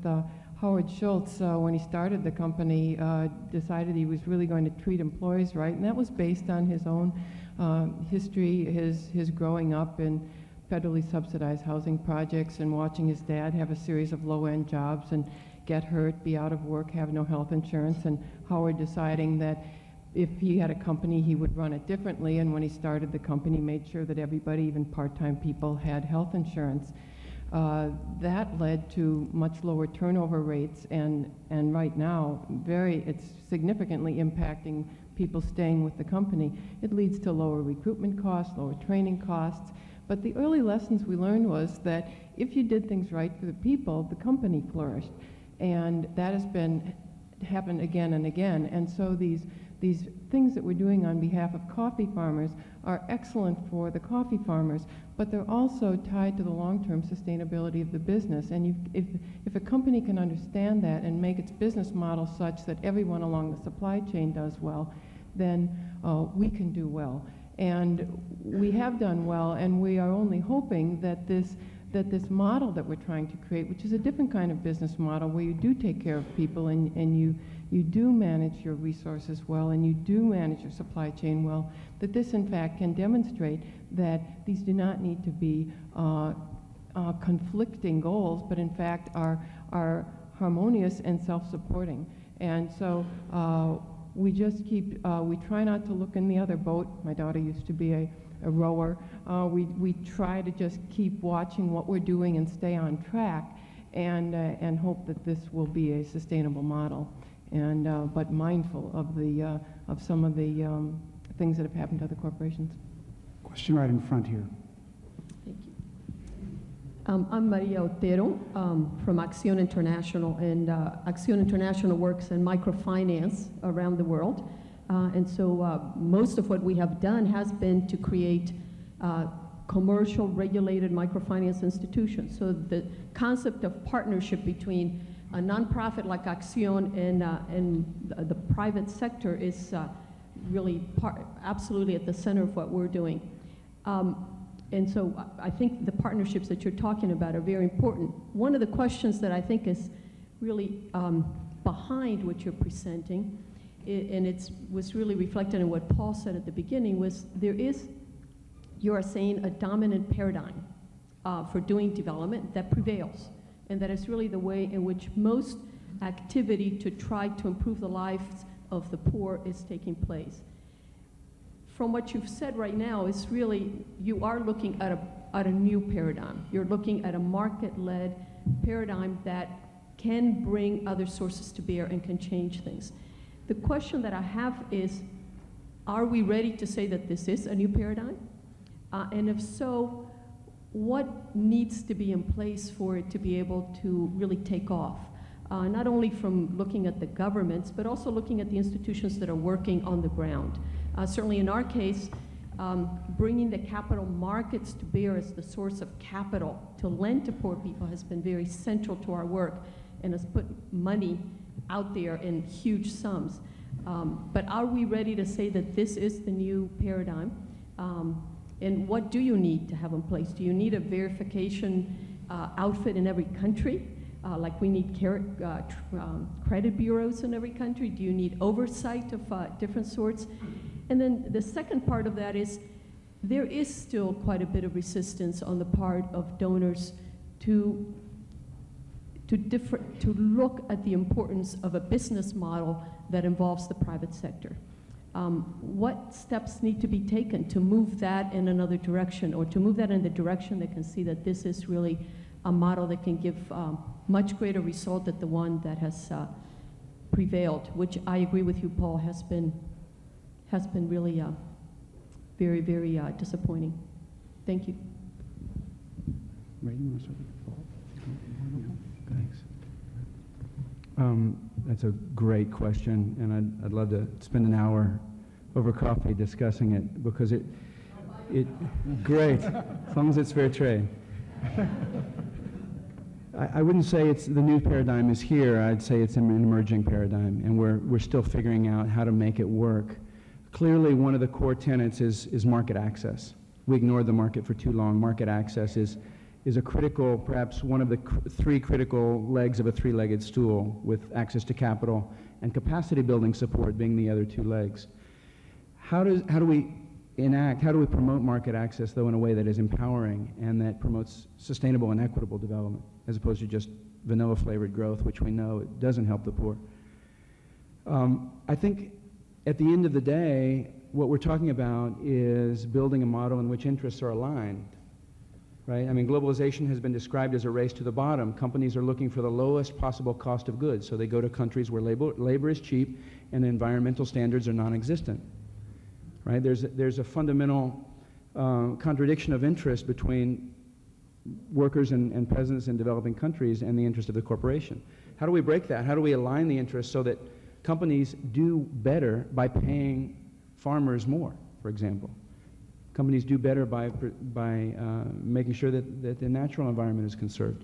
Howard Schultz, when he started the company, decided he was really going to treat employees right, and that was based on his own history, his growing up in federally subsidized housing projects and watching his dad have a series of low-end jobs and get hurt, be out of work, have no health insurance, and Howard deciding that if he had a company, he would run it differently, and when he started the company, made sure that everybody, even part-time people, had health insurance. That led to much lower turnover rates, and right now, it's significantly impacting people staying with the company. It leads to lower recruitment costs, lower training costs. But the early lessons we learned was that if you did things right for the people, the company flourished. And that has happened again and again. And so these things that we're doing on behalf of coffee farmers are excellent for the coffee farmers, but they're also tied to the long-term sustainability of the business. And if a company can understand that and make its business model such that everyone along the supply chain does well, then we can do well. And we have done well, and we are only hoping that this model that we're trying to create, which is a different kind of business model where you do take care of people and you do manage your resources well and you do manage your supply chain well, that this in fact can demonstrate that these do not need to be conflicting goals, but in fact are harmonious and self-supporting. And so we just we try not to look in the other boat. My daughter used to be a rower. We try to just keep watching what we're doing and stay on track and hope that this will be a sustainable model, but mindful of some of the things that have happened to other corporations. Question right in front here. Thank you. I'm Maria Otero from Acción International, and Acción International works in microfinance around the world. And so most of what we have done has been to create commercial regulated microfinance institutions. So the concept of partnership between a nonprofit like Acción and the private sector is really absolutely at the center of what we're doing. And so I think the partnerships that you're talking about are very important. One of the questions that I think is really behind what you're presenting, and it was really reflected in what Paul said at the beginning, was you are saying a dominant paradigm for doing development that prevails, and that is really the way in which most activity to try to improve the lives of the poor is taking place. From what you've said right now, is really, you are looking at a new paradigm. You're looking at a market-led paradigm that can bring other sources to bear and can change things. The question that I have is, are we ready to say that this is a new paradigm? And if so, what needs to be in place for it to be able to really take off? Not only from looking at the governments, but also looking at the institutions that are working on the ground. Certainly in our case, bringing the capital markets to bear as the source of capital to lend to poor people has been very central to our work and has put money out there in huge sums. But are we ready to say that this is the new paradigm? And what do you need to have in place? Do you need a verification outfit in every country? Like we need credit bureaus in every country? Do you need oversight of different sorts? And then the second part of that is, there is still quite a bit of resistance on the part of donors to look at the importance of a business model that involves the private sector. What steps need to be taken to move that in another direction, or to move that in the direction that can see that this is really a model that can give much greater result than the one that has prevailed, which I agree with you, Paul, has been really very, very disappointing. Thank you. Ray, you want to start with Paul? Thanks. That's a great question, and I'd love to spend an hour over coffee discussing it, because it great, as long as it's fair trade. I wouldn't say it's the new paradigm is here. I'd say it's an emerging paradigm, and we're still figuring out how to make it work. Clearly, one of the core tenets is market access. We ignored the market for too long. Market access is a critical, perhaps one of the three critical legs of a three-legged stool, with access to capital and capacity building support being the other two legs. How do we promote market access, though, in a way that is empowering and that promotes sustainable and equitable development, as opposed to just vanilla-flavored growth, which we know it doesn't help the poor? I think at the end of the day, what we're talking about is building a model in which interests are aligned, right? I mean, globalization has been described as a race to the bottom. Companies are looking for the lowest possible cost of goods, so they go to countries where labor is cheap and the environmental standards are non-existent, right? There's a fundamental contradiction of interest between workers and peasants in developing countries and the interest of the corporation. How do we break that? How do we align the interests so that companies do better by paying farmers more, for example? Companies do better by making sure that the natural environment is conserved.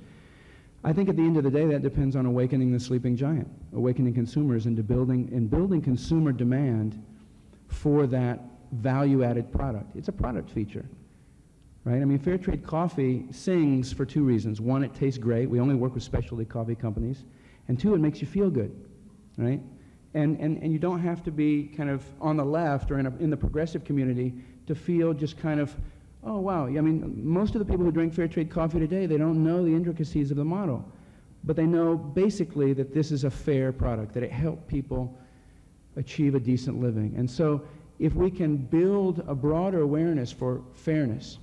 I think at the end of the day, that depends on awakening the sleeping giant, awakening consumers into building consumer demand for that value-added product. It's a product feature, right? I mean, fair trade coffee sings for two reasons. One, it tastes great. We only work with specialty coffee companies. And two, it makes you feel good, right? And you don't have to be kind of on the left or in the progressive community to feel just kind of, oh, wow. I mean, most of the people who drink fair trade coffee today, they don't know the intricacies of the model. But they know basically that this is a fair product, that it helped people achieve a decent living. And so if we can build a broader awareness for fairness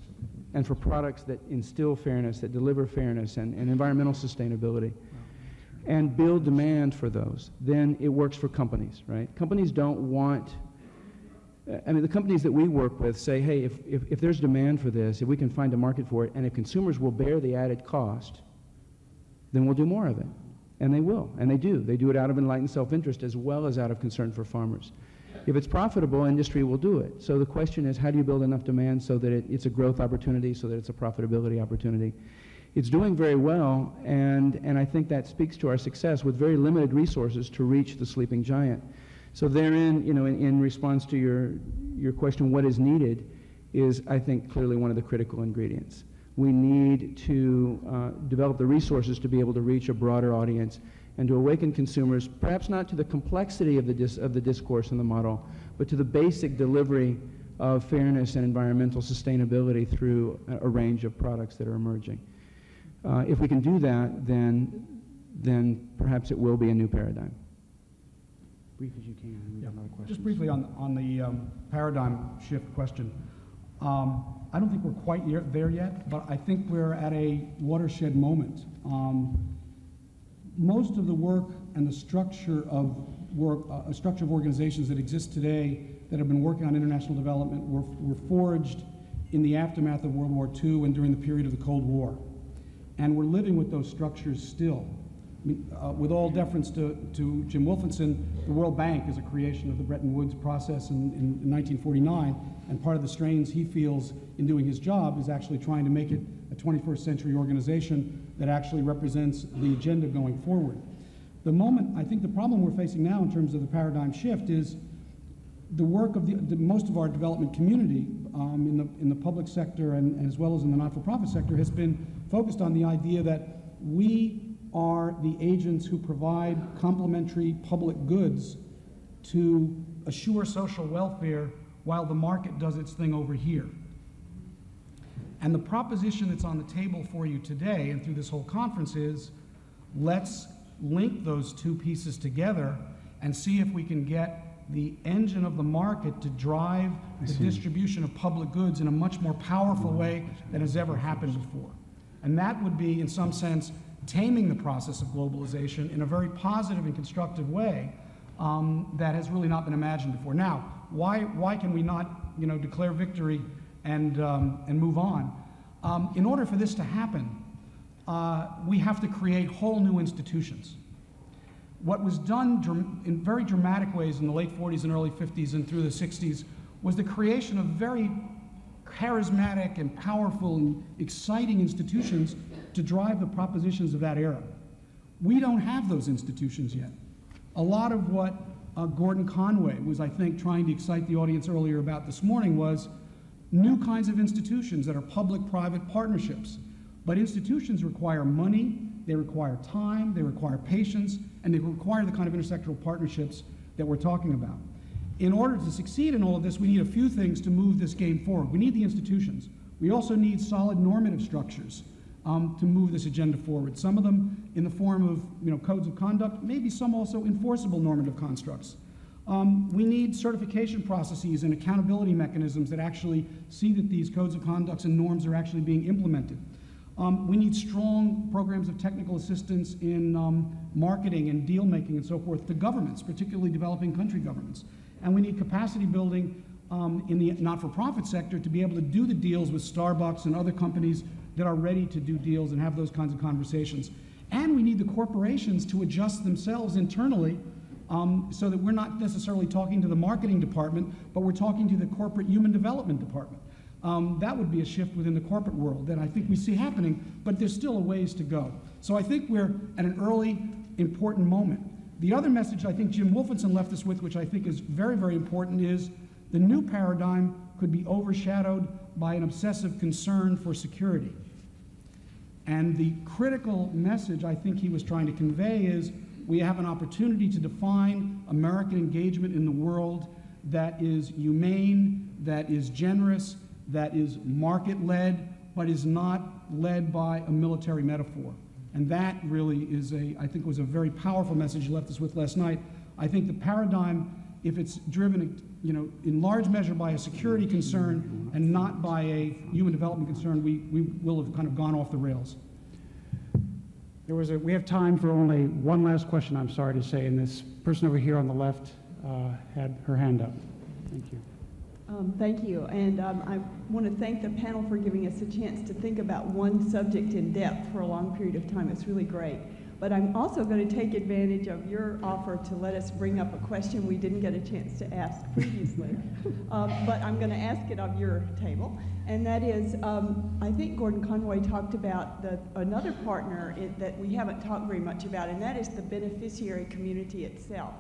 and for products that instill fairness, that deliver fairness and environmental sustainability, and build demand for those, then it works for companies, right? Companies don't want, I mean, the companies that we work with say, hey, if there's demand for this, if we can find a market for it, and if consumers will bear the added cost, then we'll do more of it. And they will, and they do. They do it out of enlightened self-interest as well as out of concern for farmers. If it's profitable, industry will do it. So the question is, how do you build enough demand so that it's a growth opportunity, so that it's a profitability opportunity? It's doing very well, and I think that speaks to our success with very limited resources to reach the sleeping giant. So therein, you know, in response to your question, what is needed is, I think, clearly one of the critical ingredients. We need to develop the resources to be able to reach a broader audience and to awaken consumers, perhaps not to the complexity of the discourse in the model, but to the basic delivery of fairness and environmental sustainability through a range of products that are emerging. If we can do that, then perhaps it will be a new paradigm. Brief as you can. Yeah. Just briefly on the paradigm shift question. I don't think we're quite there yet, but I think we're at a watershed moment. Most of the work and the structure of work, a structure of organizations that exist today that have been working on international development were forged in the aftermath of World War II and during the period of the Cold War. And we're living with those structures still. I mean, with all deference to Jim Wolfensohn, the World Bank is a creation of the Bretton Woods process in 1949, and part of the strains he feels in doing his job is actually trying to make it a 21st century organization that actually represents the agenda going forward. The moment, I think the problem we're facing now in terms of the paradigm shift is the work of most of our development community in the public sector and as well as in the not-for-profit sector has been focused on the idea that we are the agents who provide complementary public goods to assure social welfare while the market does its thing over here. And the proposition that's on the table for you today and through this whole conference is, let's link those two pieces together and see if we can get the engine of the market to drive the distribution of public goods in a much more powerful way than has ever happened before. And that would be, in some sense, taming the process of globalization in a very positive and constructive way that has really not been imagined before. Now, why can we not, declare victory and move on? In order for this to happen, we have to create whole new institutions. What was done in very dramatic ways in the late 40s and early 50s and through the 60s was the creation of very charismatic and powerful and exciting institutions to drive the propositions of that era. We don't have those institutions yet. A lot of what Gordon Conway was, I think, trying to excite the audience earlier about this morning was new kinds of institutions that are public-private partnerships. But institutions require money, they require time, they require patience, and they require the kind of intersectoral partnerships that we're talking about. In order to succeed in all of this, we need a few things to move this game forward. We need the institutions. We also need solid normative structures to move this agenda forward. Some of them in the form of codes of conduct, maybe some also enforceable normative constructs. We need certification processes and accountability mechanisms that actually see that these codes of conducts and norms are actually being implemented. We need strong programs of technical assistance in marketing and deal making and so forth to governments, particularly developing country governments. And we need capacity building in the not-for-profit sector to be able to do the deals with Starbucks and other companies that are ready to do deals and have those kinds of conversations. And we need the corporations to adjust themselves internally so that we're not necessarily talking to the marketing department, but we're talking to the corporate human development department. That would be a shift within the corporate world that I think we see happening, but there's still a ways to go. So I think we're at an early, important moment. The other message I think Jim Wolfensohn left us with, which I think is very, very important, is the new paradigm could be overshadowed by an obsessive concern for security. And the critical message I think he was trying to convey is we have an opportunity to define American engagement in the world that is humane, that is generous, that is market-led, but is not led by a military metaphor. And that really is I think was a very powerful message you left us with last night. I think the paradigm, if it's driven, in large measure by a security concern and not by a human development concern, we will have kind of gone off the rails. We have time for only one last question, I'm sorry to say, and this person over here on the left had her hand up. Thank you. Thank you, and I want to thank the panel for giving us a chance to think about one subject in depth for a long period of time. It's really great. But I'm also going to take advantage of your offer to let us bring up a question we didn't get a chance to ask previously. But I'm going to ask it of your table, and that is, I think Gordon Conway talked about another partner that we haven't talked very much about, and that is the beneficiary community itself.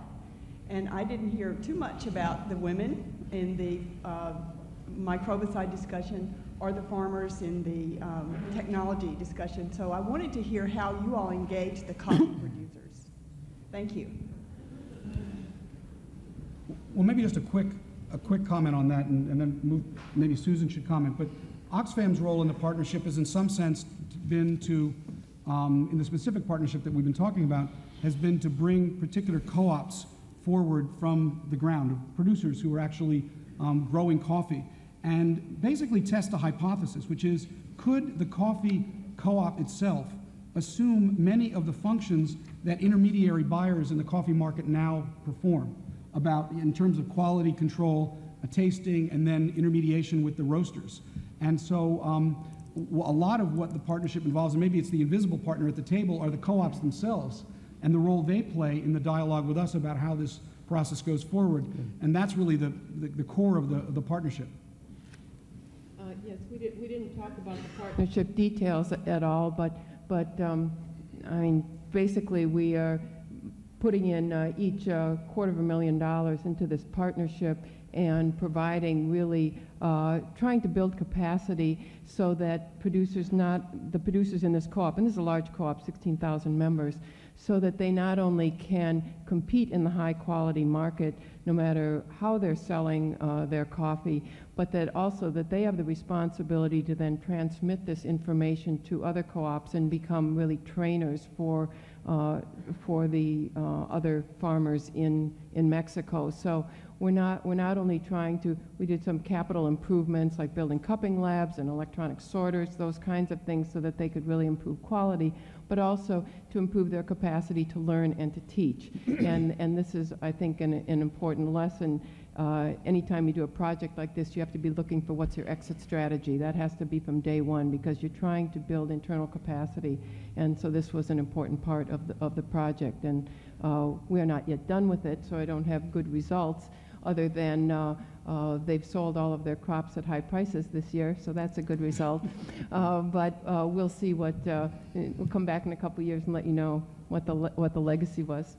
And I didn't hear too much about the women in the microbicide discussion or the farmers in the technology discussion. So I wanted to hear how you all engage the coffee producers. Thank you. Well, maybe just a quick comment on that, and then maybe Susan should comment. But Oxfam's role in the partnership has in some sense been to, in the specific partnership that we've been talking about, has been to bring particular co-ops forward from the ground, of producers who are actually growing coffee, and basically test a hypothesis, which is, could the coffee co-op itself assume many of the functions that intermediary buyers in the coffee market now perform, in terms of quality control, tasting, and then intermediation with the roasters. And so a lot of what the partnership involves, and maybe it's the invisible partner at the table, are the co-ops themselves and the role they play in the dialogue with us about how this process goes forward. And that's really the core of the partnership. Yes, we didn't talk about the partnership details at all, but I mean, basically we are putting in each $250,000 into this partnership and providing really, trying to build capacity so that the producers in this co-op, and this is a large co-op, 16,000 members, so that they not only can compete in the high quality market no matter how they're selling their coffee, but that also that they have the responsibility to then transmit this information to other co-ops and become really trainers for the other farmers in in Mexico. So we're not only trying to, we did some capital improvements like building cupping labs and electronic sorters, those kinds of things so that they could really improve quality, but also to improve their capacity to learn and to teach. And this is, I think, an important lesson. Anytime you do a project like this, you have to be looking for what's your exit strategy. That has to be from day one because you're trying to build internal capacity. And so this was an important part of the project. And we are not yet done with it, so I don't have good results other than they've sold all of their crops at high prices this year, so that's a good result. But we'll see what, we'll come back in a couple years and let you know what the legacy was.